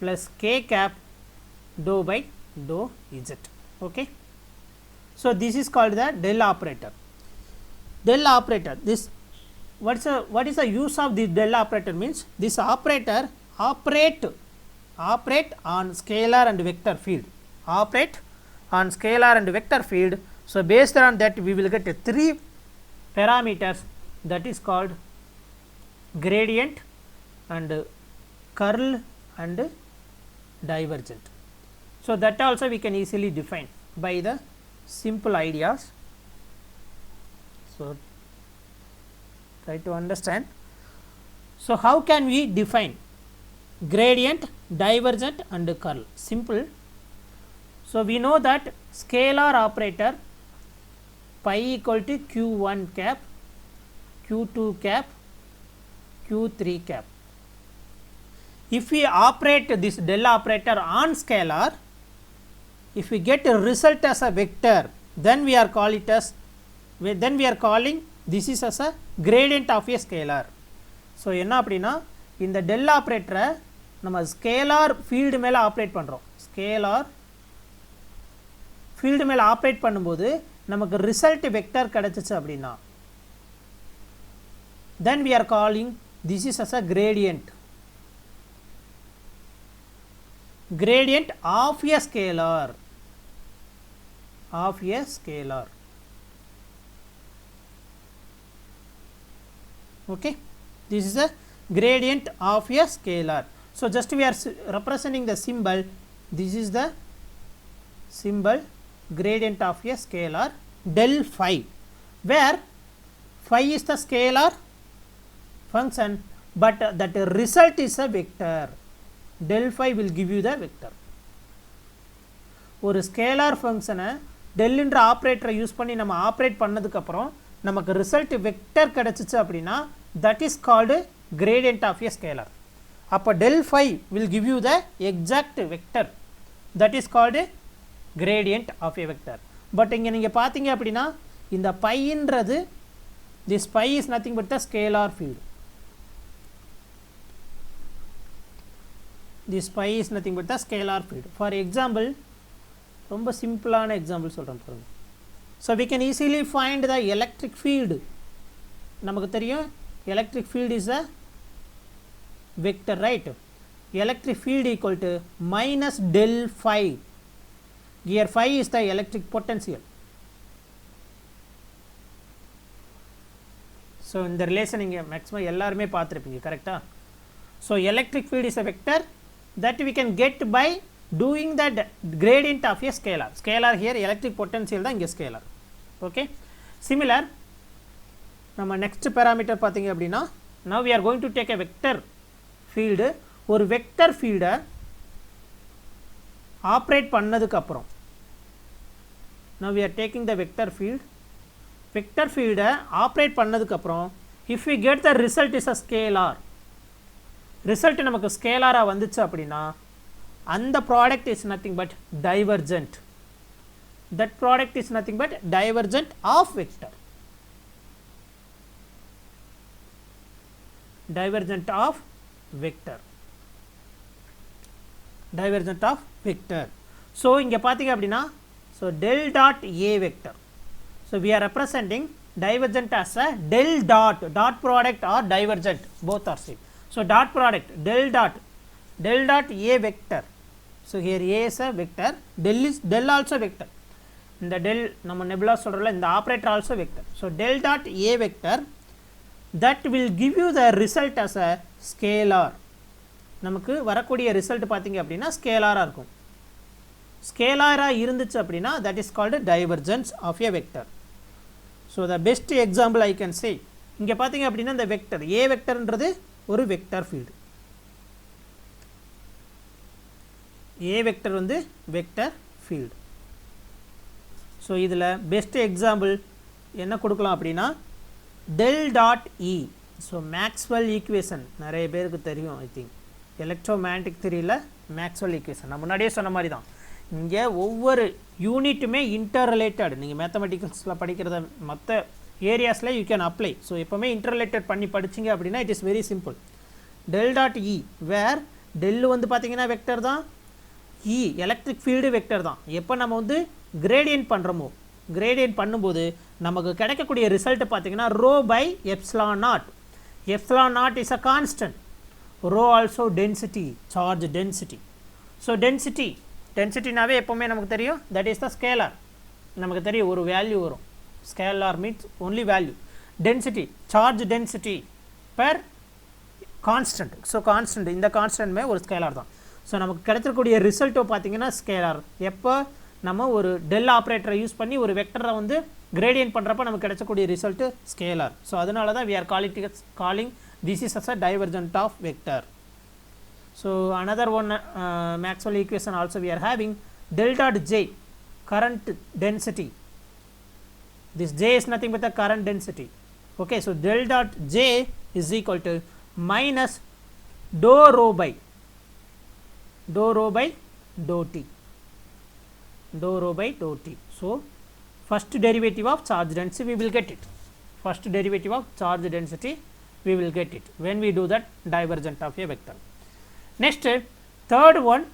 plus k cap dou by dou z. Okay, so this is called the del operator. Del operator, this what is the use of this del operator means, this operator operate on scalar and vector field, so based on that we will get 3 parameters, that is called gradient and curl and divergent. So that also we can easily define by the simple ideas. So try to understand. So how can we define gradient, divergent and curl? Simple. So we know that scalar operator pi equal to q1 cap, q2 cap, q3 cap. If we operate this del operator on scalar, if we get a result as a vector, then we are calling this is as a gradient of a scalar. So என்ன அப்படின்னா, இந்த del operator நம்ம scalar field மேல operate பண்றோம். scalar field மேல operate பண்ணும்போது நமக்கு result vector கிடைச்சிச்சு அப்படின்னா, then we are calling this is as a gradient of a scalar, okay, this is a gradient of a scalar. So just we are representing the symbol. This is the symbol gradient of a scalar del phi, where phi is the scalar function, but that result is a vector. Del phi will give you the vector. ஒரு scalar ஃபங்க்ஷனை டெல்ன்ற ஆப்ரேட்டரை use பண்ணி நம்ம operate பண்ணதுக்கப்புறம் நமக்கு result vector கிடச்சிச்சு அப்படின்னா that is called gradient of a scalar. அப்போ del phi will give you the exact vector, that is called gradient of a vector. But இங்கே நீங்கள் பார்த்தீங்க அப்படின்னா இந்த பைன்றது this phi is nothing but the scalar field. This phi is nothing but the scalar field. For example, ரொம்ப சிம்பிளான example சொல்கிறேன் பாருங்கள். So we can easily find the electric field. நமக்கு தெரியும் electric field is a vector, right? Electric field equal to minus del phi. Here phi is the electric potential. So இந்த relation இங்கே maximum எல்லாருமே பார்த்துருப்பீங்க, கரெக்டாக? So electric field is a vector that we can get by doing the gradient of a scalar. Scalar here electric potential தான் இங்கே scalar. Okay, similar நம்ம next parameter பார்த்தீங்க அப்படின்னா now we are going to take a vector field. ஒரு vector field operate பண்ணதுக்கு அப்புறம் now we are taking the vector field. Vector field operate பண்ணதுக்கு அப்புறம் if we get the result is a scalar, result நமக்கு ஸ்கேலாரா வந்துச்சு அப்படின்னா அந்த product is nothing but divergent. That product is nothing but divergent of vector. Divergent of vector. Divergent of vector. So இங்க பார்த்தீங்க அப்படின்னா so del dot a vector. So we are representing divergent as a del dot product or divergent, both are same. So dot product del dot a vector. So here a is a vector, del also vector. In the del நம்ம nebula சொல்றல இந்த operator also vector. So del dot a vector that will give you the result as a scalar. நமக்கு வரக்கூடிய result பார்த்தீங்க அப்படின்னா ஸ்கேலாரா இருக்கும். ஸ்கேலாரா இருந்துச்சு அப்படின்னா that is called divergence of a vector. So the best example I can say, இங்க பார்த்தீங்க அப்படின்னா இந்த வெக்டர் a வெக்டர்ன்றது ஒரு வெக்டர் ஃபீல்டு. a வெக்டர் வந்து வெக்டர் ஃபீல்டு. ஸோ இதில் பெஸ்ட் எக்ஸாம்பிள் என்ன கொடுக்கலாம் அப்படின்னா del dot e. So Maxwell equation நிறைய பேருக்கு தெரியும், ஐ திங்க் எலக்ட்ரோமேக்னெட்டிக் தியரியில் மேக்ஸ்வெல் ஈக்குவேஷன் நான் முன்னாடியே சொன்ன மாதிரி தான். இங்கே ஒவ்வொரு யூனிட்டுமே இன்டர் ரிலேட்டட். நீங்கள் மேத்தமெட்டிக்ஸில் படிக்கிறத மற்ற ஏரியாஸில் யூ கேன் அப்ளை. ஸோ எப்போவுமே இன்டர் ரிலேட்டட் பண்ணி படிச்சிங்க அப்படின்னா it is very simple. del dot e where del வந்து பார்த்தீங்கன்னா வெக்டர் தான், E எலக்ட்ரிக் ஃபீல்டு வெக்டர் தான். எப்போ நம்ம வந்து கிரேடியன்ட் பண்ணுறோமோ, கிரேடியன்ட் பண்ணும்போது நமக்கு கிடைக்கக்கூடிய ரிசல்ட் பார்த்தீங்கன்னா rho by epsilon naught. Epsilon naught is a constant. Rho also density, charge density. So டென்சிட்டினாவே எப்போவுமே நமக்கு தெரியும் தட் இஸ் த ஸ்கேலார். நமக்கு தெரியும் ஒரு வேல்யூ வரும். Scalar means only value. Density, charge density per constant. So constant, இந்த கான்ஸ்டன்ட்மே ஒரு ஸ்கேலார் தான். ஸோ நமக்கு கிடைச்சிருக்கூடிய ரிசல்ட்டோ பார்த்தீங்கன்னா ஸ்கேலார். எப்போ நம்ம ஒரு டெல் ஆப்ரேட்டரை யூஸ் பண்ணி ஒரு வெக்டரை வந்து கிரேடியன்ட் பண்ணுறப்ப நமக்கு கிடைச்சக்கூடிய ரிசல்ட்டு ஸ்கேலார். ஸோ அதனால தான் we are calling this is as a divergent of vector. So another one Maxwell equation also we are having del dot j, current density. This j is nothing but the current density. Okay, so del dot j is equal to minus dou rho by dou t. Dou rho by dou t. So first derivative of charge density we will get it. First derivative of charge density we will get it when we do that divergent of a vector. Next, third one,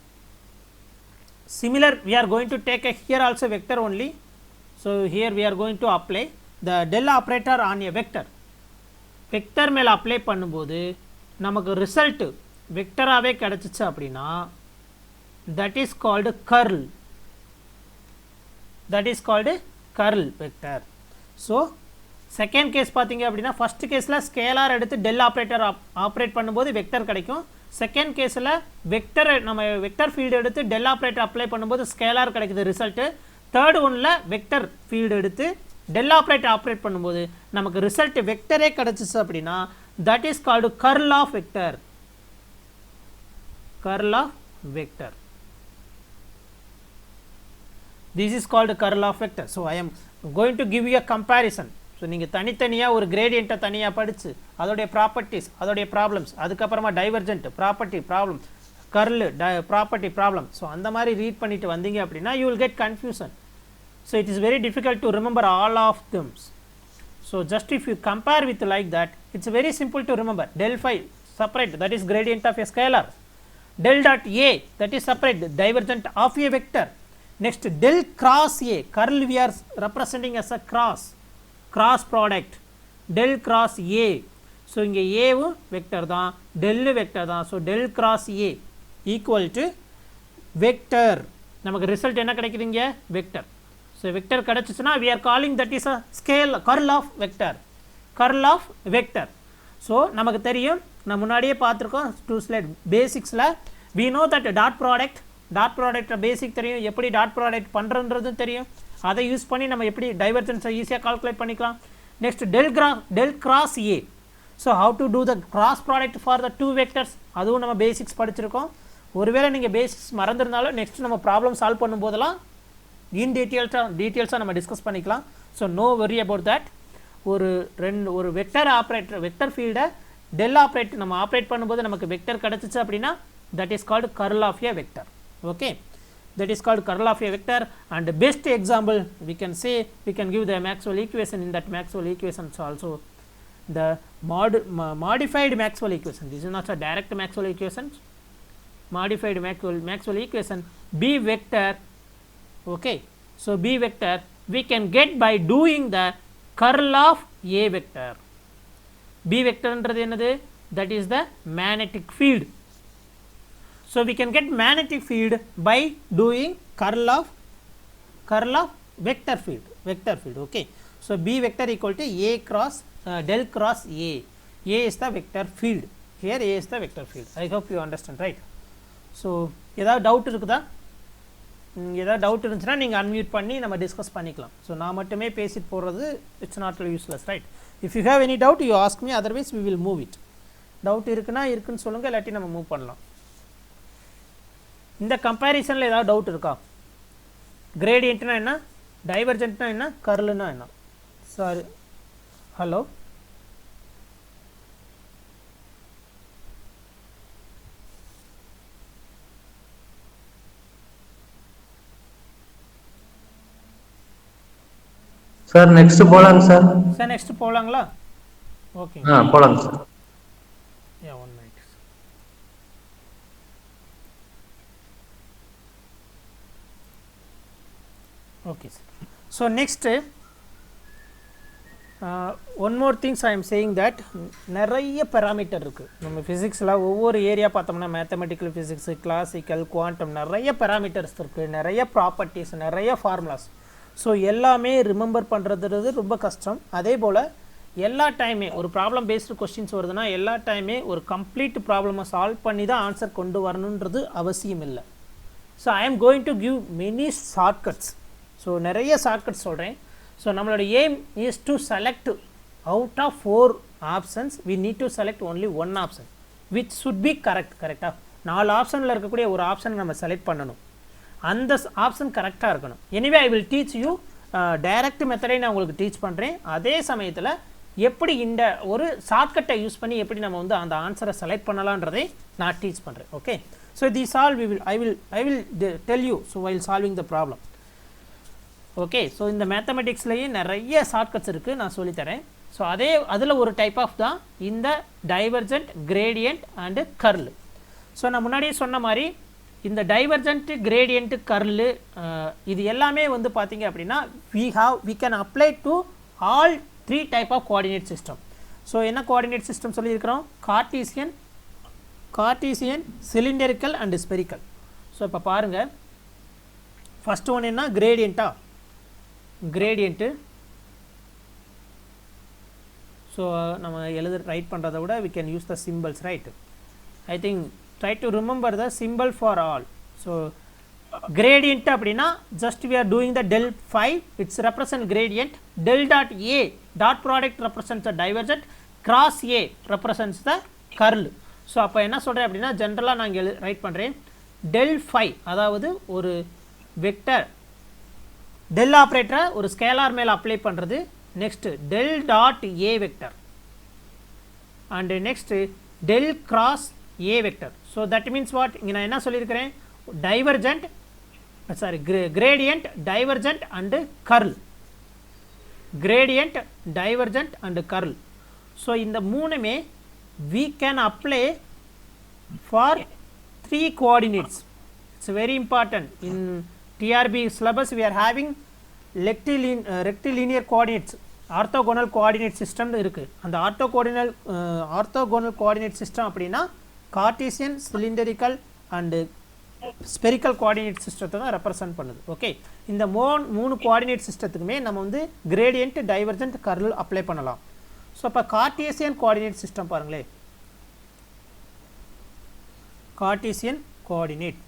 similar we are going to take a here also vector only. So here we are going to apply the del operator on a vector. Vector மேல apply பண்ணும்போது நமக்கு result வெக்டராகவே கிடச்சிச்சு அப்படின்னா that is called curl. That is called curl vector. So second case பார்த்தீங்க அப்படின்னா first கேஸில் scalar எடுத்து del operator operate பண்ணும்போது வெக்டர் கிடைக்கும். செகண்ட் கேஸில் நம்ம வெக்டர் ஃபீல்டு எடுத்து டெல் ஆப்ரேட்டர் அப்ளை பண்ணும்போது ஸ்கேலார் கிடைக்குது ரிசல்ட்டு. தேர்ட் ஒன்ல வெக்டர் ஃபீல்டு எடுத்து டெல் ஆப்ரேட்டர் ஆப்ரேட் பண்ணும்போது நமக்கு ரிசல்ட் வெக்டரே கிடைச்சிச்சு அப்படின்னா that is called curl of vector. Curl of vector. This is called curl of vector. So I am going to give you a comparison. So நீங்கள் தனித்தனியாக ஒரு கிரேடியண்ட்டை தனியாக படித்து அதோடைய ப்ராப்பர்ட்டிஸ் அதோடைய ப்ராப்ளம்ஸ் அதுக்கப்புறமா divergent property problem curl property problem so அந்த மாதிரி ரீட் பண்ணிட்டு வந்தீங்க அப்படின்னா you will get confusion. So it is very difficult to remember all of thems. So just if you compare with like that it's very simple to remember. del phi separate, that is gradient of a scalar. Del dot a, that is separate, divergent of a vector. Next del cross a, curl we are representing as a cross product, del cross a. so inge a வும் vector தான், del vector தான். so del cross a equal to vector. நமக்கு result என்ன கிடைக்குதுங்க vector. so vector கிடைச்சிச்சுனா we are calling that is a scale curl of vector. curl of vector. so நமக்கு தெரியும், நான் முன்னாடியே பார்த்துருக்கோம் 2 ஸ்லைட் பேசிக்ஸில். we know that dot product basic தெரியும், எப்படி டாட் ப்ராடக்ட் பண்ணுறதுன்றதும் தெரியும். அதை யூஸ் பண்ணி நம்ம எப்படி டைவர்ஜென்ஸை ஈஸியாக கால்குலேட் பண்ணிக்கலாம். Next del cross A. So how to do the cross product for the 2 vectors அதுவும் நம்ம பேசிக்ஸ் படிச்சிருக்கோம். ஒருவேளை நீங்கள் பேசிக்ஸ் மறந்துருந்தாலும் நெக்ஸ்ட் நம்ம ப்ராப்ளம் சால்வ் பண்ணும்போதெல்லாம் இன் டீட்டெயில்ஸாக நம்ம டிஸ்கஸ் பண்ணிக்கலாம். So no worry about that. ஒரு வெக்டர் ஃபீல்டை டெல் ஆப்ரேட் நம்ம ஆப்ரேட் பண்ணும்போது நமக்கு வெக்டர் கிடச்சிச்சு அப்படின்னா that is called curl of a vector. okay, that is called curl of a vector. And the best example we can say, we can give the Maxwell equation. In that Maxwell equations also the modified Maxwell equation. This is not a direct Maxwell equation. Modified Maxwell equation B vector. okay, so B vector we can get by doing the curl of A vector. B vector என்றது என்னது? that is the magnetic field. so we can get magnetic field by doing curl of vector field. okay, so B vector equal to A cross del cross A. A is the vector field. here A is the vector field. I hope you understand, right? so ஏதாவது doubt இருக்குதா? ஏதாவது doubt இருந்துச்சுன்னா நீங்கள் unmute பண்ணி நம்ம discuss பண்ணிக்கலாம். So நான் மட்டுமே பேசிட்டு போகிறது it's not useless, right? If you have any doubt you ask me, otherwise we will move it. Doubt இருக்குன்னு சொல்லுங்கள், இல்லாட்டி நம்ம மூவ் பண்ணலாம். இந்த கம்பேரிசனில் ஏதாவது டவுட் இருக்கா? கிரேடியன்ட்னா என்ன, டைவர்ஜென்ட்னா என்ன, கர்லுனா என்ன? சாரி, ஹலோ, சார் நெக்ஸ்ட் போலாங்க சார். நெக்ஸ்ட் போலாங்களா? ஓகே போலாங்க sir. Yeah, 1 minute. okay sir. so next one more things I am saying that நிறைய பேராமீட்டர் இருக்குது நம்ம ஃபிசிக்ஸில். ஒவ்வொரு ஏரியா பார்த்தோம்னா மேத்தமெட்டிக்கல் ஃபிசிக்ஸ், கிளாசிக்கல், குவாண்டம், நிறைய பேராமீட்டர்ஸ் இருக்குது, நிறைய ப்ராப்பர்ட்டிஸ், நிறைய ஃபார்முலாஸ். ஸோ எல்லாமே ரிமெம்பர் பண்ணுறது ரொம்ப கஷ்டம். அதே போல் எல்லா டைமே ஒரு ப்ராப்ளம் பேஸ்டு கொஸ்டின்ஸ் வருதுன்னா எல்லா டைமே ஒரு கம்ப்ளீட் ப்ராப்ளமை சால்வ் பண்ணி தான் ஆன்சர் கொண்டு வரணுன்றது அவசியம் இல்லை. So I am going to give many shortcuts. So நிறைய ஷார்ட்கட்ஸ் சொல்கிறேன். ஸோ நம்மளோட aim is to select out of 4 options we need to select only 1 option which should be கரெக்டாக 4 ஆப்ஷனில் இருக்கக்கூடிய ஒரு ஆப்ஷன் நம்ம செலக்ட் பண்ணணும். அந்த ஆப்ஷன் கரெக்டாக இருக்கணும். Anyway I will teach you direct மெத்தடை நான் உங்களுக்கு டீச் பண்ணுறேன். அதே சமயத்தில் எப்படி இந்த ஒரு ஷார்ட்கட்டை யூஸ் பண்ணி எப்படி நம்ம வந்து அந்த ஆன்சரை செலக்ட் பண்ணலான்றதை நான் டீச் பண்ணுறேன். Okay, so these all I will tell you so while solving the problem. Okay, so இந்த மேத்தமெட்டிக்ஸ்லேயே நிறைய ஷார்ட்கட்ஸ் இருக்குது, நான் சொல்லித்தரேன். ஸோ அதில் ஒரு டைப் ஆஃப் தான் இந்த divergent, gradient and curl. So நான் முன்னாடியே சொன்ன மாதிரி இந்த டைவர்ஜென்ட்டு, கிரேடியன்ட்டு, கர்லு இது எல்லாமே வந்து பார்த்தீங்க அப்படின்னா we can apply to all 3 type of coordinate system. So என்ன கோஆர்டினேட் சிஸ்டம் சொல்லியிருக்கிறோம்? Cartesian, cylindrical and spherical. So இப்போ பாருங்கள், ஃபஸ்ட் ஒன் என்ன? கிரேடியன்ட்டு ஸோ நம்ம ரைட் பண்ணுறத விட we can use the symbols, right? I think try to remember the symbol for all. So gradient அப்படின்னா just we are doing the del phi, it's represent gradient. Del dot a dot product represents the divergent, cross a represents the curl. So அப்போ என்ன சொல்கிறேன் அப்படின்னா ஜென்ரலாக நான் இங்கே right பண்ணுறேன் del phi, அதாவது ஒரு வெக்டர் del ஆப்ரேட்டரை ஒரு ஸ்கேலார் மேலே அப்ளை பண்ணுறது. Next del dot a vector and next del cross a vector. So that means what, இங்கே நான் என்ன சொல்லியிருக்கிறேன், divergent sorry gradient, divergent and curl, gradient, divergent and curl. So இந்த மூணுமே we can apply for 3 coordinates. It's very important. In TRB syllabus we are having rectilinear coordinates, orthogonal coordinate system இருக்கு. அந்த orthogonal coordinate system அப்படின்னா Cartesian, cylindrical and spherical coordinate system தான் represent பண்ணுது. Okay, இந்த மூணு coordinate சிஸ்டத்துக்குமே நம்ம வந்து gradient, divergent, curl apply பண்ணலாம். ஸோ அப்போ கார்டீசியன் கோஆர்டினேட் சிஸ்டம் பாருங்களேன், Cartesian coordinate.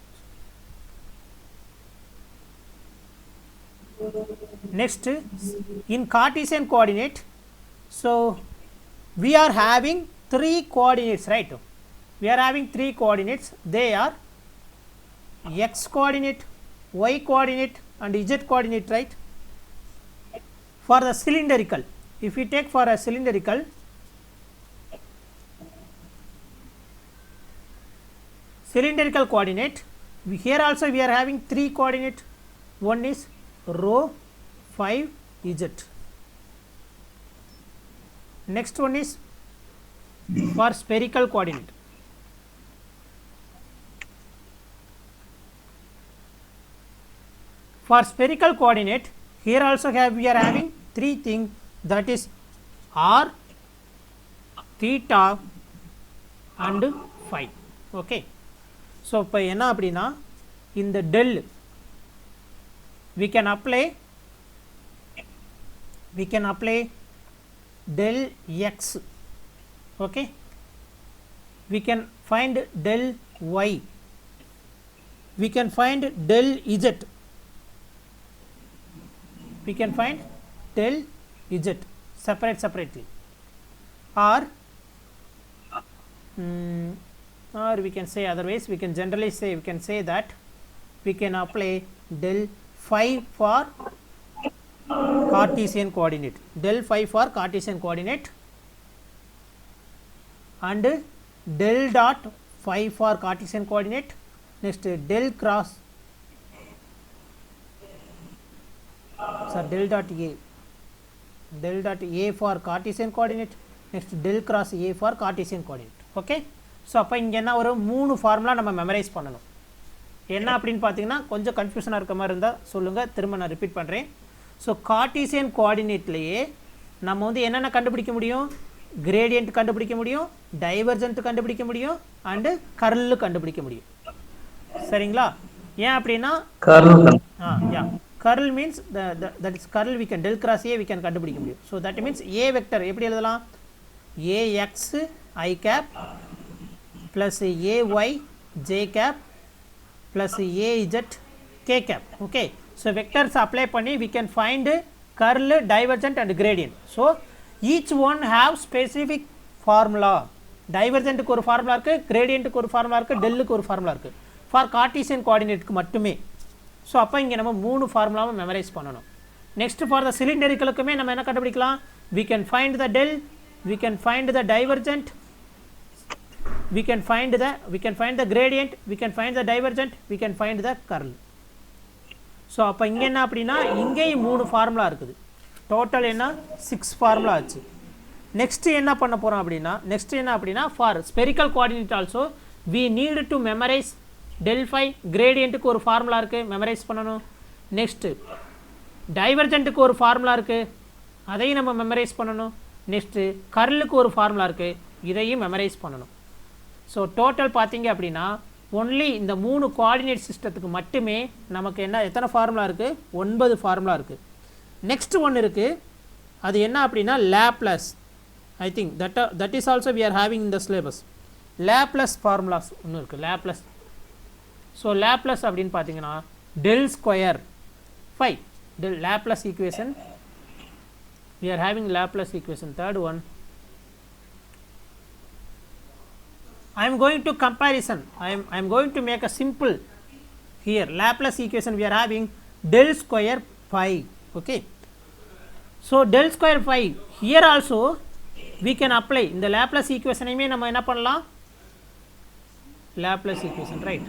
Next, in Cartesian coordinate, so we are having 3 coordinates, right? We are having 3 coordinates. They are x coordinate, y coordinate and z coordinate, right? For the cylindrical, if we take for a cylindrical, coordinate, here also we are having 3 coordinate. One is rho 5 z. Next one is for spherical coordinate. For spherical coordinate, here also we are having 3 things, that is r, theta and phi. Okay, so இப்போ என்ன அப்படின்னா இந்த del we can apply del x. Okay, we can find del y, we can find del z, we can find del z separately, or we can say otherwise, we can generally say, we can say that we can apply del phi for Cartesian coordinate, del phi for Cartesian coordinate and del dot phi for Cartesian coordinate. Next del cross, sorry, del dot a for Cartesian coordinate. Next del cross a for Cartesian coordinate. Okay, so அப்போ இங்கே என்ன ஒரு 3 formula நம்ம memorise பண்ணணும். என்ன அப்படின்னு பார்த்தீங்கன்னா கொஞ்சம் கன்ஃபியூஷனாக இருக்க மாதிரி இருந்தால் சொல்லுங்கள், திரும்ப நான் ரிப்பீட் பண்ணுறேன். ஸோ கார்டீசியன் கோஆர்டினேட்லேயே நம்ம வந்து என்னென்ன கண்டுபிடிக்க முடியும், கிரேடியன்ட் கண்டுபிடிக்க முடியும், டைவர்ஜென்ட் கண்டுபிடிக்க முடியும் அண்டு கர்ல் கண்டுபிடிக்க முடியும். சரிங்களா? ஏன் அப்படின்னா curl means that is curl we can del cross a we can கண்டுபிடிக்க முடியும். So that means a vector எப்படி எழுதலாம், ax I cap plus ay j cap plus az k cap. Okay, so vectors apply பண்ணி we can find curl, divergent and gradient. So each one have specific formula. divergent க்கு ஒரு formula இருக்கு, gradient க்கு ஒரு formula இருக்கு, del க்கு ஒரு formula இருக்கு, ஃபார் கார்டீசியன் கோஆர்டினேட்க்கு மட்டுமே. ஸோ அப்போ இங்கே நம்ம 3 ஃபார்முலாவை மெமரைஸ் பண்ணணும். நெக்ஸ்ட் ஃபார் த சிலிண்டரிக்கலுக்குமே நம்ம என்ன கண்டுபிடிக்கலாம், we can find the del, we can find the divergent, we can find the gradient, we can find the divergent, we can find the curl. So அப்போ இங்கே என்ன அப்படின்னா இங்கேயும் 3 ஃபார்முலா இருக்குது, டோட்டல் என்ன 6 ஃபார்முலா ஆச்சு. நெக்ஸ்ட் என்ன பண்ண போகிறோம் அப்படின்னா for spherical coordinate also we need to memorize del phi, கிரேடியண்ட்டுக்கு ஒரு ஃபார்முலா இருக்குது, மெமரைஸ் பண்ணணும். நெக்ஸ்ட்டு டைவர்ஜென்ட்டுக்கு ஒரு ஃபார்முலா இருக்குது, அதையும் நம்ம மெமரைஸ் பண்ணணும். நெக்ஸ்ட்டு கர்லுக்கு ஒரு ஃபார்முலா இருக்குது, இதையும் மெமரைஸ் பண்ணணும். ஸோ டோட்டல் பார்த்தீங்க அப்படின்னா ஒன்லி இந்த 3 கோஆர்டினேட் சிஸ்டத்துக்கு மட்டுமே நமக்கு எத்தனை ஃபார்முலா இருக்குது, 9 ஃபார்முலா இருக்குது. நெக்ஸ்ட் ஒன்று இருக்குது, அது என்ன அப்படின்னா Laplace. I think that is also we are having in the syllabus. Laplace formulas ஒன்று இருக்குது Laplace. ஸோ Laplace அப்படின்னு பார்த்தீங்கன்னா del square phi del Laplace equation. We are having Laplace equation. Third one, I am going to comparison. I am going to make a simple here. Laplace equation we are having del square phi. Okay. So del square phi here also we can apply இந்த Laplace equation ஐயுமே நம்ம என்ன பண்ணலாம், Laplace equation, right?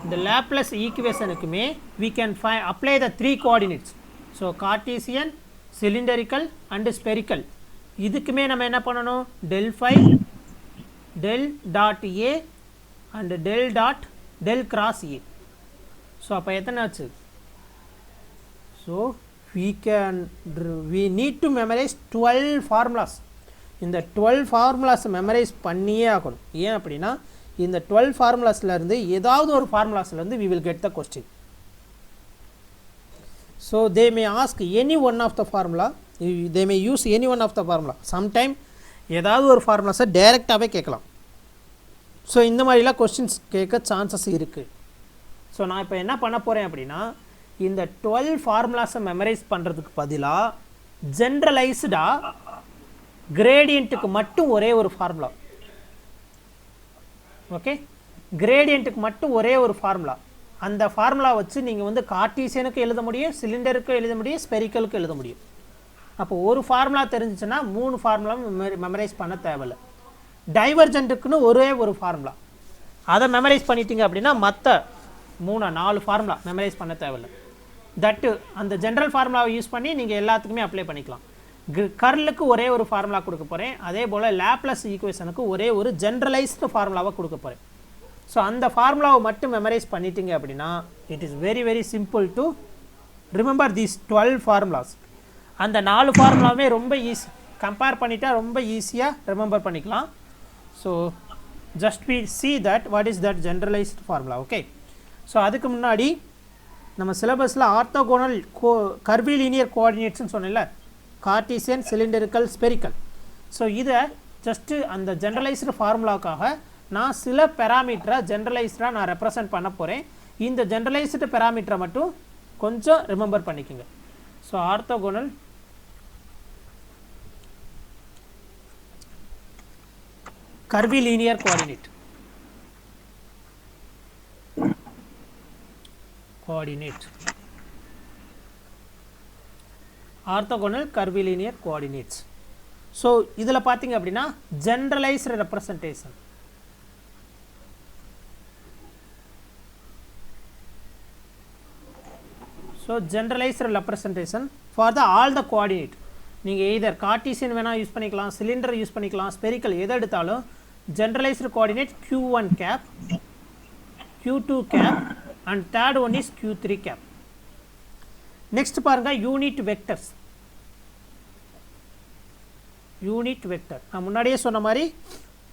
இந்த Laplace equationக்குமே we can apply the three coordinates. So Cartesian, cylindrical and spherical. இதுக்குமே நம்ம என்ன பண்ணணும், del phi, del dot a and del cross a. So அப்போ எத்தனை ஆச்சு? So we need to memorize 12 formulas. இந்த 12 formulas memorise பண்ணியே ஆகணும். ஏன் அப்படின்னா இந்த 12 ஃபார்முலாஸ்லேருந்து ஏதாவது ஒரு ஃபார்முலாஸ்லேருந்து we will get the question. So they may ask any one of the formula, they may use any one of the formula. Sometime ஏதாவது ஒரு ஃபார்முலாஸை டைரெக்டாகவே கேட்கலாம். ஸோ இந்த மாதிரிலாம் கொஸ்டின்ஸ் கேட்க சான்சஸ் இருக்குது. ஸோ நான் இப்போ என்ன பண்ண போகிறேன் அப்படின்னா இந்த 12 ஃபார்முலாஸை மெமரைஸ் பண்ணுறதுக்கு பதிலாக ஜென்ரலைஸ்டாக கிரேடியண்ட்டுக்கு மட்டும் ஒரே ஒரு ஃபார்முலா. ஓகே, கிரேடியண்ட்டுக்கு மட்டும் ஒரே ஒரு ஃபார்முலா. அந்த ஃபார்முலா வச்சு நீங்கள் வந்து கார்ட்டீசியனுக்கு எழுத முடியும், சிலிண்டருக்கு எழுத முடியும், ஸ்பெரிக்கலுக்கு எழுத முடியும். அப்போ ஒரு ஃபார்முலா தெரிஞ்சிச்சுன்னா 3 ஃபார்முலா மெமரைஸ் பண்ண தேவையில்லை. டைவர்ஜென்ட்டுக்குன்னு ஒரே ஒரு ஃபார்முலா, அதை மெமரைஸ் பண்ணிட்டீங்க அப்படின்னா மற்ற 4 ஃபார்முலா மெமரைஸ் பண்ண தேவையில்லை. தட்டு அந்த ஜென்ரல் ஃபார்முலாவை யூஸ் பண்ணி நீங்கள் எல்லாத்துக்குமே அப்ளை பண்ணிக்கலாம். கர்லுக்கு ஒரே ஒரு ஃபார்முலா கொடுக்க போகிறேன், அதே போல் லேப்லஸ் ஈக்குவேஷனுக்கு ஒரே ஒரு ஜென்ரலைஸ்டு ஃபார்முலாவை கொடுக்க போகிறேன். ஸோ அந்த ஃபார்முலாவை மட்டும் மெமரைஸ் பண்ணிட்டீங்க அப்படின்னா it is very very simple to remember these 12 formulas. அந்த 4 ஃபார்முலாவே ரொம்ப ஈஸி, கம்பேர் பண்ணிட்டா ரொம்ப ஈஸியாக ரிமெம்பர் பண்ணிக்கலாம். So just we see that what is that generalized formula. Okay, so அதுக்கு முன்னாடி நம்ம சிலபஸில் ஆர்த்தோகோனல் கர்விலீனியர் கோஆர்டினேட்ஸ்னு சொன்னேன்ல, கார்ட்டீசியன், சிலிண்டரிக்கல், ஸ்பெரிக்கல். ஸோ இதை ஜஸ்ட்டு அந்த ஜென்ரலைஸ்டு ஃபார்முலாவுக்காக நான் சில பேராமீட்டரை ஜென்ரலைஸ்டாக நான் ரெப்ரசன்ட் பண்ண போகிறேன். இந்த ஜென்ரலைஸ்டு பேராமீட்டரை மட்டும் கொஞ்சம் ரிமெம்பர் பண்ணிக்கோங்க. So orthogonal curvilinear coordinate orthogonal curvilinear coordinates. So இதில் பார்த்தீங்க அப்படின்னா generalised representation. So generalised representation for the all the coordinate. நீங்கள் எய்தர் கார்ட்டீசியன் வேணால் யூஸ் பண்ணிக்கலாம், சிலிண்டர் யூஸ் பண்ணிக்கலாம், ஸ்பெரிக்கல் எதை எடுத்தாலும் generalised coordinate q1 cap, q2 cap and third one is q3 cap. Next பாருங்கள் யூனிட் வெக்டர்ஸ். யூனிட் வெக்டர் நான் முன்னாடியே சொன்ன மாதிரி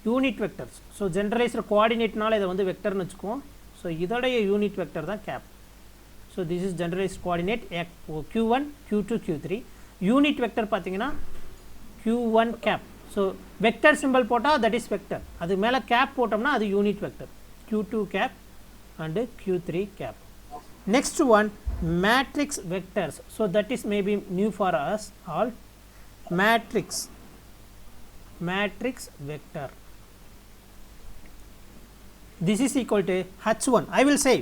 யூனிட் வெக்டர்ஸ். ஸோ ஜென்ரலைஸ்டு கோஆர்டினேட்னால இதை வந்து வெக்டர்னு வச்சுக்குவோம். ஸோ இதோடைய யூனிட் வெக்டர் தான் cap. So this is generalised coordinate q1, q2, q3. Unit vector பார்த்தீங்கன்னா q1 cap. So vector simple போட்டால் தட் இஸ் வெக்டர், அது மேலே கேப் போட்டோம்னா அது unit vector. q2 cap and q3 cap. Next one matrix vectors. So that is maybe new for us all. Matrix vector this is equal to h1. I will say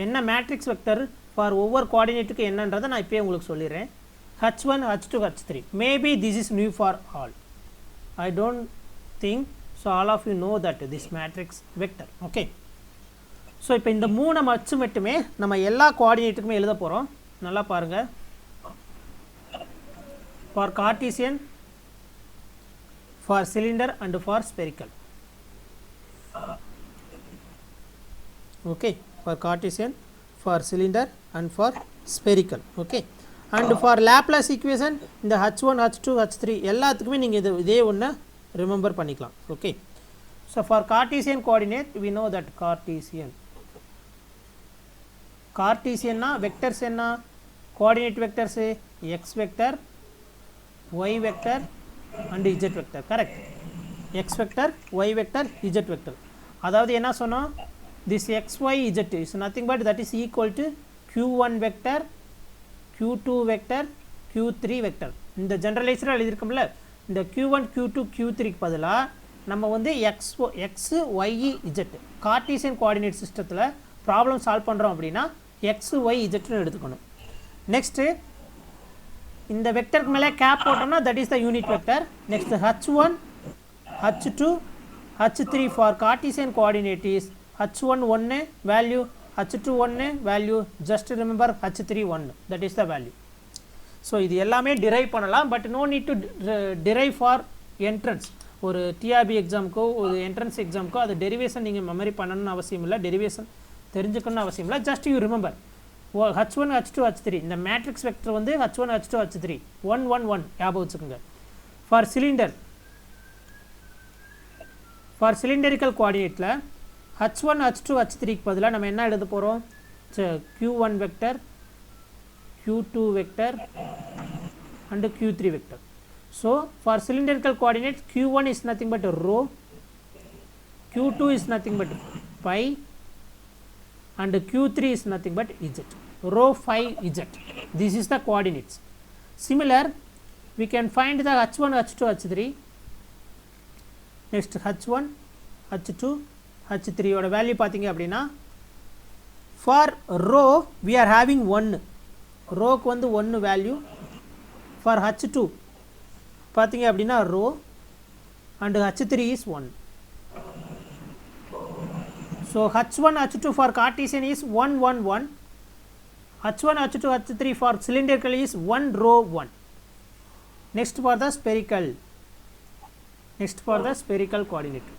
என்ன matrix vector for ஒவ்வொரு கோஆர்டினேட்டுக்கு என்னன்றதை நான் இப்போயே உங்களுக்கு சொல்லிடுறேன். h1, h2, h3. Maybe this is new for all. I don't think so. All of you know that this matrix vector. Okay. So இப்போ இந்த 3 வச்சு மட்டுமே நம்ம எல்லா கோஆர்டினேட்டுக்குமே எழுத போகிறோம். நல்லா பாருங்கள். For Cartesian, for cylinder and for spherical. Okay, for Cartesian, for cylinder and for spherical. Okay, and for Laplace equation இந்த h1, h2, h3 எல்லாத்துக்குமே நீங்கள் இதே ஒன்று ரிமெம்பர் பண்ணிக்கலாம். Okay, so for Cartesian coordinate we know that கார்ட்டீசியன்னா vectors என்ன coordinate vectors x vector, y vector and z vector, correct? x vector, y vector, z vector. அதாவது என்ன சொன்னோம், this x, y, z is nothing but that is equal to q1 vector, q2 vector, q3 vector. இந்த ஜெனரலைஸ்டாக எழுதியிருக்கோம்ல, இந்த q1, q2, q3க்கு பதிலாக நம்ம வந்து x, y, z Cartesian coordinate சிஸ்டத்தில் problem solve பண்ணுறோம் அப்படின்னா x, y, zன்னு எடுத்துக்கணும். நெக்ஸ்ட்டு இந்த வெக்டருக்கு மேலே கேப் போட்டோம்னா that is the unit vector. Next h1, h2, h3 for Cartesian coordinate is h1 1 value, h2 1 value, just remember h3 1, that is the value. So இது எல்லாமே derive பண்ணலாம், but no need to derive for entrance. ஒரு TRB எக்ஸாமுக்கோ ஒரு entrance எக்ஸாமுக்கோ அது derivation நீங்கள் memory பண்ணணும்னு அவசியம் இல்லை, டெரிவேஷன் தெரிஞ்சுக்கணும்னு அவசியம் இல்லை. Just you remember h1, h2, h3 இந்த மேட்ரிக்ஸ் வெக்டர் வந்து h1, h2, h3 1 1 1 ஞாபகம் வச்சுக்கோங்க. ஃபார் சிலிண்டர், ஃபார் சிலிண்டரிக்கல் கோஆர்டினேட்டில் h1, h2, h3க்கு பதிலாக நம்ம என்ன எழுத போகிறோம், q1 vector, q2 vector and q3 vector. So for cylindrical coordinates q1 is nothing but rho, q2 is nothing but pi and q3 is nothing but z, rho phi z. This is the coordinates. Similar we can find the h1, h2, h3. Next h1, h2, h3 ஓட value பார்த்தீங்க அப்படின்னா for rho we are having 1, ரோக்கு வந்து 1 value. for h2 பார்த்தீங்க அப்படின்னா row and h3 is 1. so h1, h2 for Cartesian is 1 1 1, h1, h2, h3 for cylindrical is 1 rho 1. next for the spherical, next for the spherical coordinate,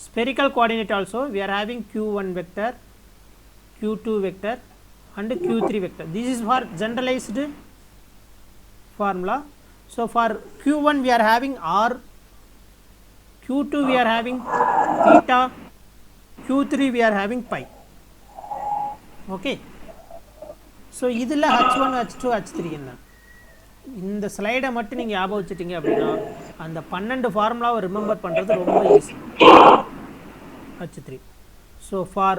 spherical coordinate also we are having q1 vector, q2 vector and q3 vector. This is for generalized formula. So for q1 we are having r, q2 we are having theta, q3 we are having pi. Okay, so இதில் h1, h2, h3 என்ன, இந்த ஸ்லைடை மட்டும் நீங்கள் ஞாபகம் வச்சுட்டீங்க அப்படின்னா அந்த 12 ஃபார்முலாவை ரிமெம்பர் பண்ணுறது ரொம்ப easy. h3. so for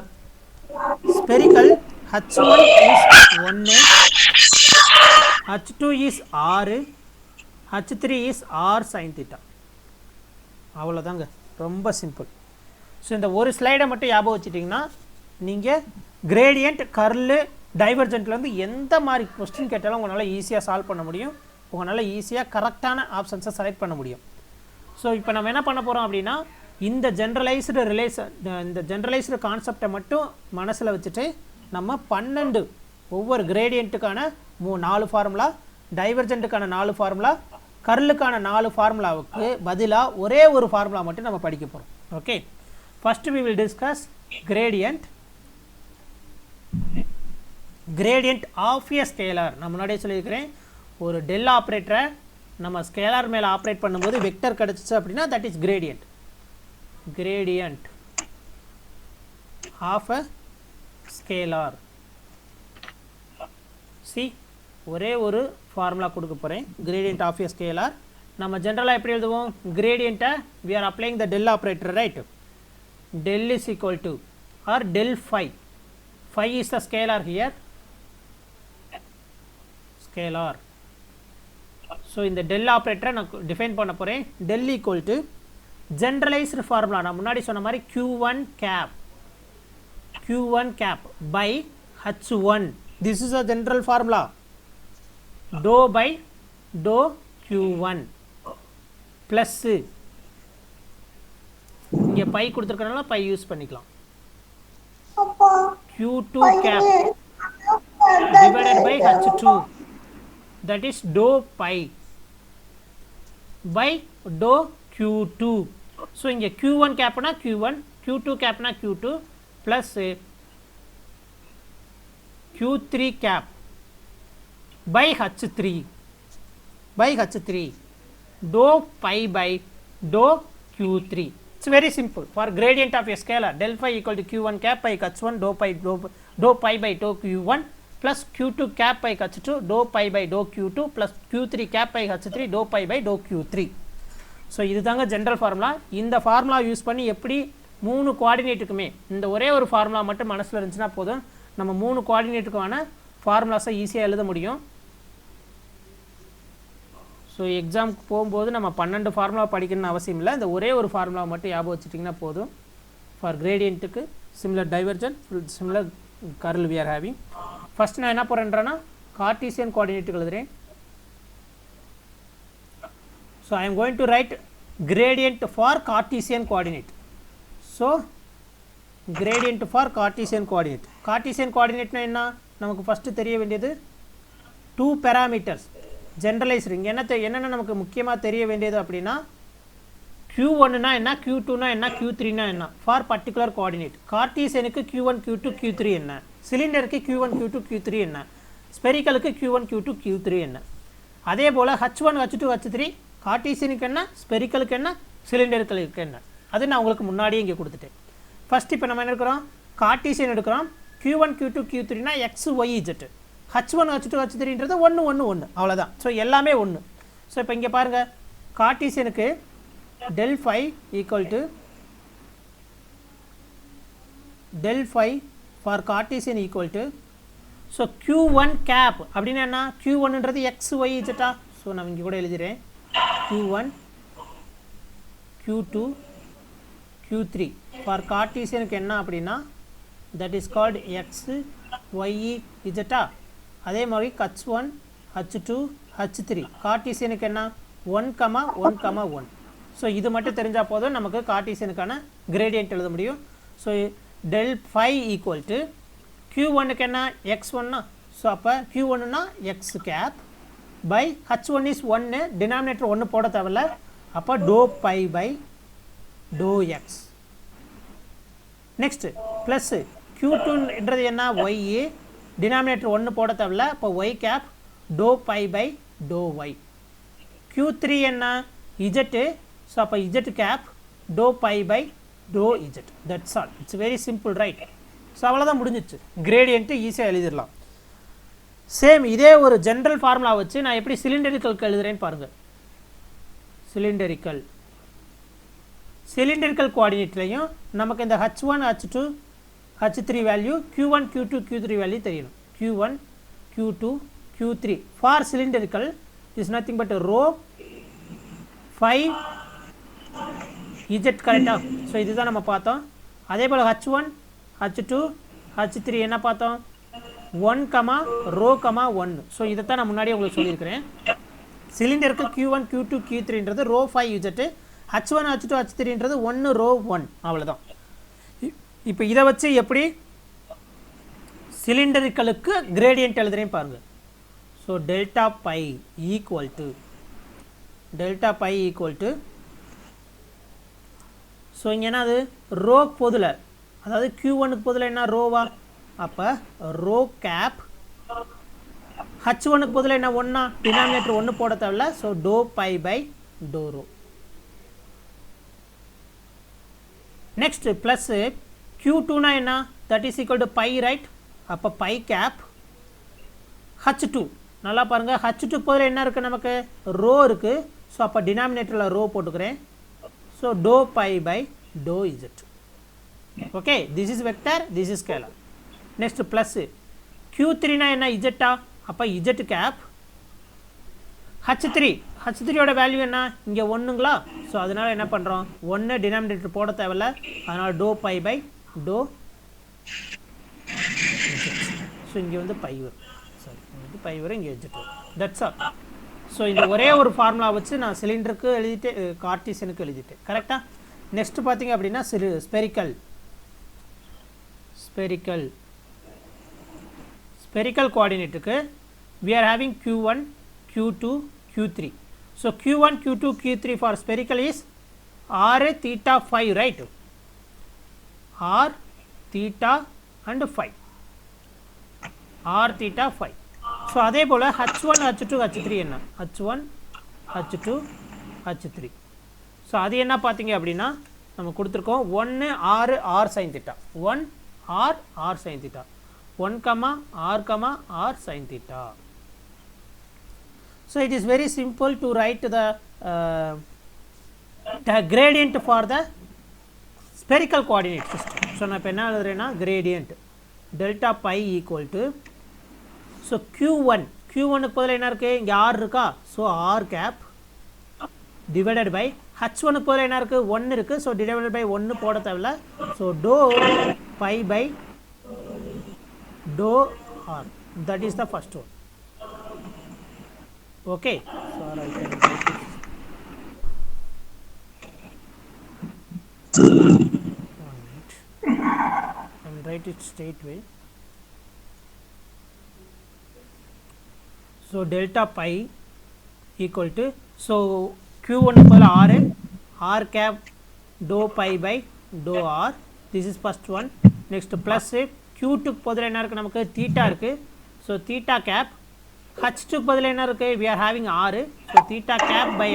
spherical h1 is 1, h2 is r, h3 is r sin theta. அவ்வளோதாங்க, ரொம்ப சிம்பிள். ஸோ இந்த ஒரு ஸ்லைடை மட்டும் ஞாபகம் வச்சுட்டிங்கன்னா நீங்கள் கிரேடியன்ட், கர்லு, டைவர்ஜென்ட்லேருந்து எந்த மாதிரி கொஸ்டின் கேட்டாலும் உங்களால் ஈஸியாக சால்வ் பண்ண முடியும், உங்களால் ஈஸியாக கரெக்டான ஆப்ஷன்ஸை செலக்ட் பண்ண முடியும். ஸோ இப்போ நம்ம என்ன பண்ண போகிறோம் அப்படின்னா இந்த ஜென்ரலைஸ்டு கான்செப்டை மட்டும் மனசில் வச்சுட்டு நம்ம 12 ஒவ்வொரு கிரேடியண்ட்டுக்கான 4 ஃபார்முலா, டைவர்ஜென்ட்டுக்கான 4 ஃபார்முலா, கர்லுக்கான 4 ஃபார்முலாவுக்கு பதிலாக ஒரே ஒரு ஃபார்முலா மட்டும் நம்ம படிக்க போகிறோம். Okay, first we will discuss gradient. gradient of a scalar. நான் முன்னாடியே சொல்லியிருக்கிறேன், ஒரு டெல் ஆப்ரேட்டரை நம்ம ஸ்கேலார் மேலே ஆப்ரேட் பண்ணும்போது வெக்டர் கிடச்சிச்சு அப்படின்னா that is gradient. gradient of a scalar. see, ஒரே ஒரு ஃபார்முலா கொடுக்க போகிறேன், gradient of a scalar. நம்ம ஜென்ரலாக எப்படி எழுதுவோம், கிரேடியண்ட்டை we are applying the del operator, right? del is equal to or del phi. Phi is the scalar here, scalar. so இந்த del operator நான் டிஃபைன் பண்ண போகிறேன். del equal to generalized formula நான் முன்னாடி சொன்ன மாதிரி q1 cap, q1 cap by h1. this is a general formula, dou by dou q1 plus இங்கே by கொடுத்துருக்கனால by use பண்ணிக்கலாம், q2 cap divided by h2, that is dou pi by dou q2. so இங்கே q1 cap na q1, q2 cap na q2 plus q3 cap by h3 dou pi by dou q3. It's very simple. For gradient of a scalar, del phi equal to q1 cap by h1 dou pi by dou q1 plus q2 cap by h2 dou pi by dou q2 plus q3 cap by h3 dou pi by dou q3. So இதுதாங்க general formula. இந்த formula use பண்ணி எப்படி 3 கோஆர்டினேட்டுக்குமே இந்த ஒரே ஒரு formula மட்டும் மனசில் இருந்துச்சுன்னா போதும், நம்ம 3 கோஆர்டினேட்டுக்கான ஃபார்முலாஸை ஈஸியாக எழுத முடியும். ஸோ எக்ஸாமுக்கு போகும்போது நம்ம 12 ஃபார்முலா படிக்கணும்னு அவசியம் இல்லை, இந்த ஒரே ஒரு ஃபார்முலா மட்டும் ஞாபகம் வச்சுட்டிங்கன்னா போதும். ஃபார் கிரேடியண்ட்டுக்கு similar divergence similar curl we are having. First நான் என்ன போகிறேன்றேன்னா கார்டீசியன் கோஆர்டினேட்டுக்கு எழுதுகிறேன். So I am going to write gradient for Cartesian coordinate. So gradient for Cartesian coordinate. Cartesian coordinate na enna namakku first theriya vendiyadhu 2 parameters generalized ring enna namakku mukkiyama theriya vendiyadhu appadina q1 na enna q2 na enna q3 na enna for particular coordinate. Cartesian ku q1 q2 q3 enna, cylinder ku q1 q2 q3 enna, spherical ku q1 q2 q3 enna. அதே போல h1 h2 h3 கார்டீசியனுக்கு என்ன, ஸ்பெரிக்கலுக்கு என்ன, சிலிண்டருக்கு என்ன, அது நான் உங்களுக்கு முன்னாடியே இங்கே கொடுத்துட்டேன். ஃபஸ்ட் இப்போ நம்ம என்ன இருக்கிறோம், கார்டீசியன் எடுக்கிறோம். q1 q2 q3னா x y z, h1 h2 h3ன்றது 1 1 1 அவ்வளோதான். ஸோ எல்லாமே 1. ஸோ இப்போ இங்கே பாருங்கள், கார்டீசியனுக்கு del phi equal to del phi for Cartesian equal to so q1 cap அப்படின்னா என்ன, q1ன்றது எக்ஸ் ஒய் இஜெட்டா. ஸோ நான் இங்கே கூட எழுதுகிறேன் q1 q2 q3 ஃபார் கார்டீசியனுக்கு என்ன அப்படின்னா that is called x y இஜெட்டா. அதே மாதிரி h1 h2 h3 கார்டீசியனுக்கு என்ன 1 1 1. ஸோ இது மட்டும் தெரிஞ்சால் போதும் நமக்கு கார்டீசியனுக்கான கிரேடியன்ட் எழுத முடியும். So del phi equal to q1க்கு என்ன x1னா, ஸோ அப்போ q1னா x cap by h1 is 1, denominator 1 போட தேவையில்ல, அப்போ doe by by doe x. Next plus q2ன்றது என்ன ஒய், டினாமினேட்டர் 1 போட தேவையில்ல, அப்போ y cap doe by by doe y. q3 என்ன இஜெட்டு, ஸோ அப்போ z cap doe by by to z. That's all. It's very simple right. So அவ்வளோதான் முடிஞ்சிச்சு, gradient ஈஸியாக எழுதிடலாம். சேம் இதே ஒரு ஜென்ரல் ஃபார்முலா வச்சு நான் எப்படி சிலிண்டரிக்கலுக்கு எழுதுறேன்னு பாருங்கள். சிலிண்டரிக்கல் கோஆர்டினேட்லையும் நமக்கு இந்த h1 h2 h3 value, q1 q2 q3 value தெரியணும். q1 q2 q3 for cylindrical is nothing but rho 5 z கரெக்டாக. ஸோ இதுதான் நம்ம பார்த்தோம். அதே போல் h1 h2 h3 என்ன பார்த்தோம், 1 ரோ 1. ஸோ இதைத்தான் நான் முன்னாடியே உங்களுக்கு சொல்லியிருக்கிறேன். சிலிண்டருக்கு q1 q2 q3ன்றது row 5 இஜெட்டு, h1 h2 h3ன்றது 1 ரோ 1 அவ்வளோதான். இப்போ இதை வச்சு எப்படி சிலிண்டரிக்கலுக்கு கிரேடியன்ட் எழுதுறேன் பாருங்கள். So delta phi equal to so இங்கே என்ன அது ரோ பொதுல, அதாவது q1க்கு பொதுல என்ன ரோவா, அப்போ ரோ கேப் h1க்கு பொதுல என்ன 1, டினாமினேட்டர் 1 போட தேவையில்ல, so doh by by doh rho. Next plus q2னா என்ன, that is equal to phi right, அப்போ பை கேப் h2. நல்லா பாருங்கள், h2க்கு பொதுல என்ன இருக்குது நமக்கு ரோ இருக்குது, ஸோ அப்போ டினாமினேட்டரில் ரோ போட்டுக்கிறேன், so doh by by to z. Okay, this is vector, this is scalar. Next plus q3னா என்ன இஜெட்டா, அப்போ இஜெட் கேப் h3யோட வேல்யூ என்ன இங்கே 1ங்களா, ஸோ அதனால் என்ன பண்ணுறோம் 1 டினாமினேட்டர் போட தேவையில்ல, அதனால் doe by by to z. So இங்கே வந்து பை வரும், சாரி இங்கே பை வரும், இங்கே இஜெட் வரும். That's all. ஸோ இந்த ஒரே ஒரு ஃபார்முலா வச்சு நான் சிலிண்டருக்கு எழுதிட்டு கார்டீசியனுக்கு எழுதிட்டேன் கரெக்டாக. நெக்ஸ்ட் பார்த்தீங்க அப்படின்னா spherical கோஆர்டினேட்டுக்கு we are having q1 q2 q3. so q1 q2 q3 for spherical is r theta phi, right, r theta and phi, r theta phi. so அதே போல் h1 h2 h3 என்ன h1 h2 h3. ஸோ அது என்ன பார்த்தீங்க அப்படின்னா நம்ம கொடுத்துருக்கோம் 1 r r sin theta 1 r r sin theta 1 r sin theta. So it is very simple to write the gradient for the spherical coordinate system. So நான் இப்போ என்ன எழுதுறேன்னா gradient delta pi equal to so q1 க்கு பதிலா என்ன இருக்கு இங்க r இருக்கா so r cap divided by h1 க்கு பதிலா என்ன இருக்கு 1 இருக்கு so divided by 1 போட தேவையில்ல so dou pi by dou r that is the first one. Okay, so I can write it. One minute. I will write it straight way. So delta pi equal to so q1 equal r cap dou pi by dou r. This is first one. Next plus q2 க்கு பதிலா என்ன இருக்கு நமக்கு theta இருக்கு so theta cap h2 க்கு பதிலா என்ன இருக்கு we are having r so theta cap by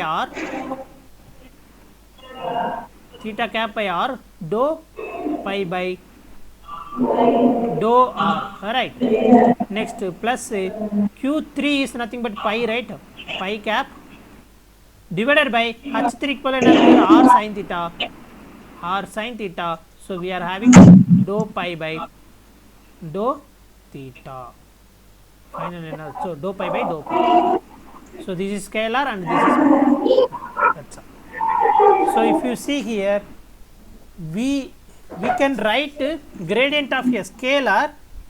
r dou pi by dou r. Alright, next plus q3 is nothing but pi, right? Pi cap divided by h3 க்கு பதிலா என்ன இருக்கு r sin theta so we are having dou pi by dou theta. Final so dou pi by dou pi. So this is scalar and this is that's all. So if you see here we can write gradient of a scalar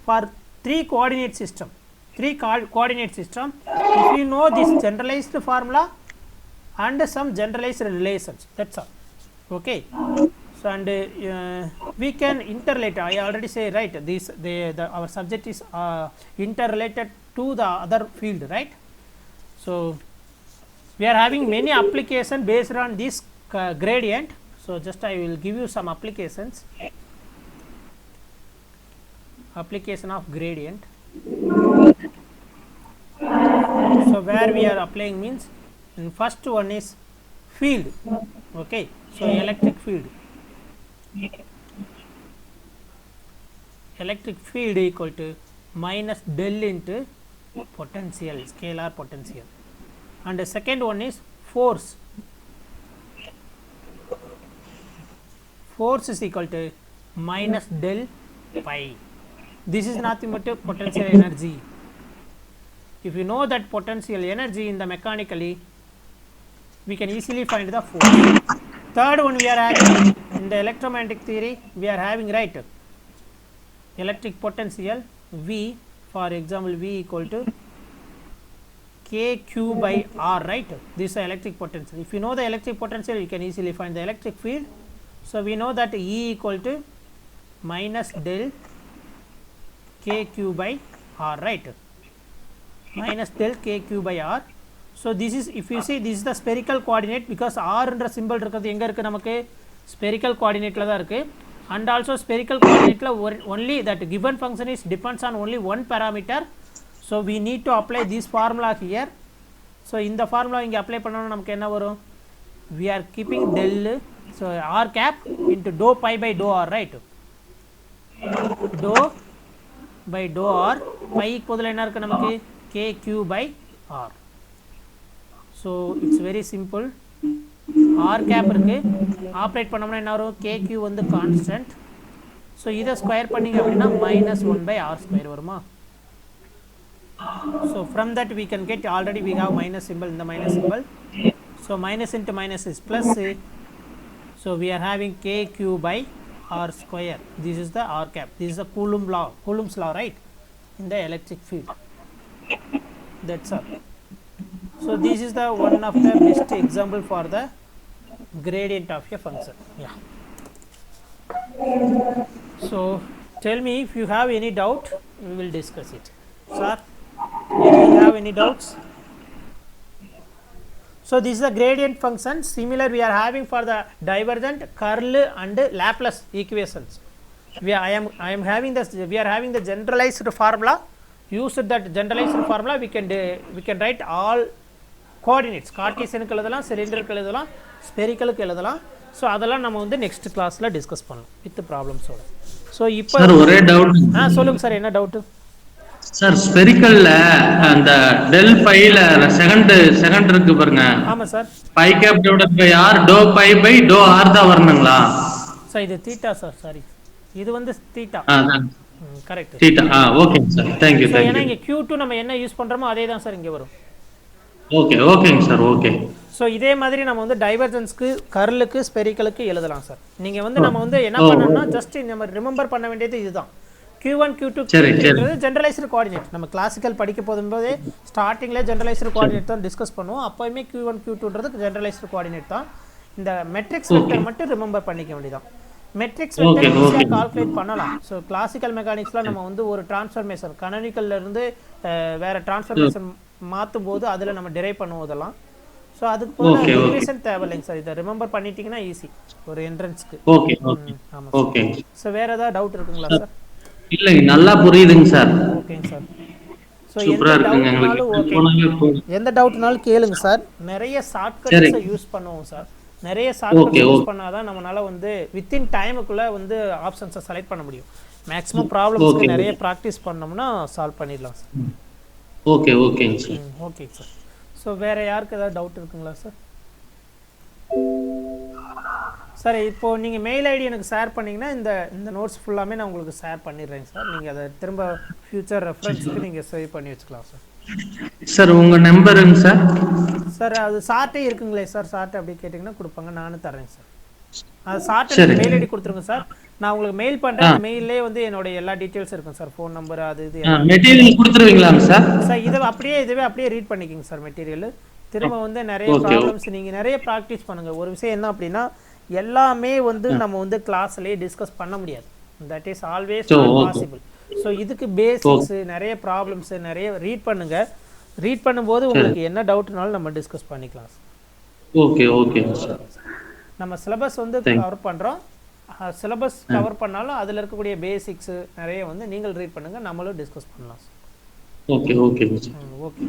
for three coordinate system if you know this generalized formula and some generalized relations, that's all. Okay, so and we can interrelate. I already say, right, this our subject is interrelated to the other field, right? So we are having many application based on this gradient. So just I will give you some application of gradient. So where we are applying means in first one is field. Okay, so electric field equal to minus del into potential, scalar potential. And the second one is force is equal to minus del pi. This is nothing but a potential energy. If you know that potential energy in the mechanically, we can easily find the force. Third one we are having in the electromagnetic theory, we are having, right, electric potential V, for example V equal to kq by r, right? This is electric potential. If you know the electric potential, you can easily find the electric field. So we know that E equal to minus del kq by r, right? Minus del kq by r. So this is, if you see, this is the spherical coordinate because r என்ற symbol இருக்குது எங்க இருக்கு நமக்கு spherical coordinate ல தான் இருக்கு and also spherical coordinate ல only that given function is depends on only one parameter. So we need to apply this formula here. So இந்த formula இங்க apply பண்ணனும் நமக்கு என்ன வரும் we are keeping del so r cap into dou pi by dou r, right? Dou by dou r pi க்கு பதிலா என்ன இருக்கு நமக்கு kq by r. So it's very simple. R cap இருக்கு ஆப்ரேட் பண்ணோம்னா என்ன வரும் kq வந்து கான்ஸ்டன்ட் ஸோ இதை ஸ்கொயர் பண்ணிங்க அப்படின்னா minus 1 by r square வருமா so from that we can get already we have minus symbol in the minus symbol so minus into minus is plus so we are having kq by r square. This is the r cap. This is the Coulomb's law, right, in the electric field. That's all. So this is the one of the best example for the gradient of a function. Yeah. So tell me if you have any doubt, we will discuss it. Sir, do you have any doubts? So this is the gradient function. Similar we are having for the divergent, curl and Laplace equations. I am having this. We are having the generalized formula. Use that generalized formula. We can write all coordinates. Cartesian க்கு எழுதலாம், cylindrical எழுதலாம், spherical க்கு எழுதலாம். So அதெல்லாம் நம்ம வந்து next கிளாஸில் discuss பண்ணலாம் வித் ப்ராப்ளம்ஸோட. ஸோ இப்போ சார் ஒரே டவுட். சொல்லுங்கள் சார், என்ன டவுட்டு? சார் ஸ்பெரிக்கல்ல அந்த டெல் பைல செகண்ட் இருக்கு பாருங்க. ஆமாம் sir. Phi cap divided by r doe by by doe r தான் வரணுங்களா? சார் இது தீட்டா சார், சாரி இது வந்து தீட்டா. கரெக்ட். தீட்டா. ஓகேங்க சார், தேங்க்யூ ஏன்னா தேங்க்யூ. இங்கே Q2 நம்ம என்ன யூஸ் பண்ணுறோமோ அதே தான் சார் இங்கே வரும். ஓகேங்க சார், ஓகே. ஸோ இதே மாதிரி நம்ம வந்து டைவர்ஜன்ஸ்க்கு கர்லுக்கு ஸ்பெரிக்கலுக்கு எழுதலாம் சார். நீங்கள் வந்து நம்ம வந்து என்ன பண்ணணும்னா ஜஸ்ட் நம்ம ரிமெம்பர் பண்ண வேண்டியது இதுதான். Q1 Q2 Q3 generalised coordinate. நம்ம கிளாசிக்கல் படிக்க போகும்போதே ஸ்டார்டிங்கில் ஜென்ரலைஸ்டு கோஆர்டினேட் தான் டிஸ்கஸ் பண்ணுவோம். அப்போயுமே Q1 Q2ன்றது ஜென்ரலைஸ்டு கோஆர்டினேட் தான். இந்த மெட்ரிக்ஸ் வெக்டர் மட்டும் ரிமெம்பர் பண்ணிக்க வேண்டியதான். மெட்ரிக்ஸ் வெக்டர் ஈஸியாக கால்குலேட் பண்ணலாம். ஸோ கிளாசிக்கல் மெக்கானிக்ஸில் நம்ம வந்து ஒரு டிரான்ஸ்ஃபர்மேஷன் கனானிக்கல்லேருந்து வேறு டிரான்ஸ்ஃபர்மேஷன் மாற்றும் போது அதில் நம்ம டிரைவ் பண்ணுவோம் இதெல்லாம். ஸோ அதுக்கு போல ரிவிஷன் தேவையில்லைங்க சார். இதை ரிமெம்பர் பண்ணிட்டீங்கன்னா ஈஸி ஒரு என்ட்ரன்ஸ்க்கு. ஆமாம். ஓகே. ஸோ வேறு ஏதாவது டவுட் இருக்குங்களா சார்? இல்லைங்க, நல்லா புரியுதுங்க சார். ஓகேங்க சார். ஸோ எங்களுக்கு எந்த டவுட்னாலும் கேளுங்க சார். நிறைய ஷார்ட்கட்ஸை யூஸ் பண்ணுவோம் சார். நிறைய ஷார்ட்கட்ஸ் யூஸ் பண்ணாதான் நம்மளால வந்து வித்தின் டைமுக்குள்ளே வந்து ஆப்ஷன்ஸை செலக்ட் பண்ண முடியும். மேக்ஸிமம் ப்ராப்ளம்ஸ்க்கு நிறைய ப்ராக்டிஸ் பண்ணோம்னா சால்வ் பண்ணிடலாம் சார். ஓகேங்க சார். ஓகேங்க சார். ஸோ வேறு யாருக்கு ஏதாவது டவுட் இருக்குங்களா சார்? சார் இப்போது நீங்கள் மெயில் ஐடி எனக்கு ஷேர் பண்ணிங்கன்னா இந்த நோட்ஸ் ஃபுல்லாமே நான் உங்களுக்கு ஷேர் பண்ணிடுறேங்க சார். நீங்கள் அதை திரும்ப ஃப்யூச்சர் ரெஃபரன்ஸுக்கு நீங்கள் சேவ் பண்ணி வச்சுக்கலாம் சார். சார் உங்கள் நம்பருங்க சார்? சார் அது சார்ட்டே இருக்குங்களே சார். சார்ட்டை அப்படி கேட்டிங்கன்னா கொடுப்பாங்க, நானும் தரேங்க சார். அது சார்ட்டை மெயில் ஐடி கொடுத்துருங்க சார். நான் உங்களுக்கு மெயில் பண்ணுறேன். மெயிலே வந்து என்னோட எல்லா டீட்டெயில்ஸ் இருக்கும் சார். ஃபோன் நம்பர் அது இது மெட்டீரியல் கொடுத்துருவீங்களாங்க சார்? சார் இதுவே அப்படியே ரீட் பண்ணிக்கிங்க சார் மெட்டீரியல். திரும்ப வந்து நிறைய ப்ராப்ளம்ஸ் நீங்கள் நிறைய ப்ராக்டிஸ் பண்ணுங்கள். ஒரு விஷயம் என்ன அப்படின்னா எல்லாமே வந்து நம்ம வந்து கிளாஸ்லேயே டிஸ்கஸ் பண்ண முடியாது. That is always not possible. So இதுக்கு பேசிக்ஸு நிறைய ப்ராப்ளம்ஸு நிறைய ரீட் பண்ணுங்கள். ரீட் பண்ணும்போது உங்களுக்கு என்ன டவுட்னாலும் நம்ம டிஸ்கஸ் பண்ணிக்கலாம் சார். ஓகே. நம்ம சிலபஸ் வந்து கவர் பண்ணுறோம். சிலபஸ் கவர் பண்ணாலும் அதில் இருக்கக்கூடிய பேசிக்ஸு நிறைய வந்து நீங்கள் ரீட் பண்ணுங்கள், நம்மளும் டிஸ்கஸ் பண்ணலாம் சார். ஓகே. ஓகே.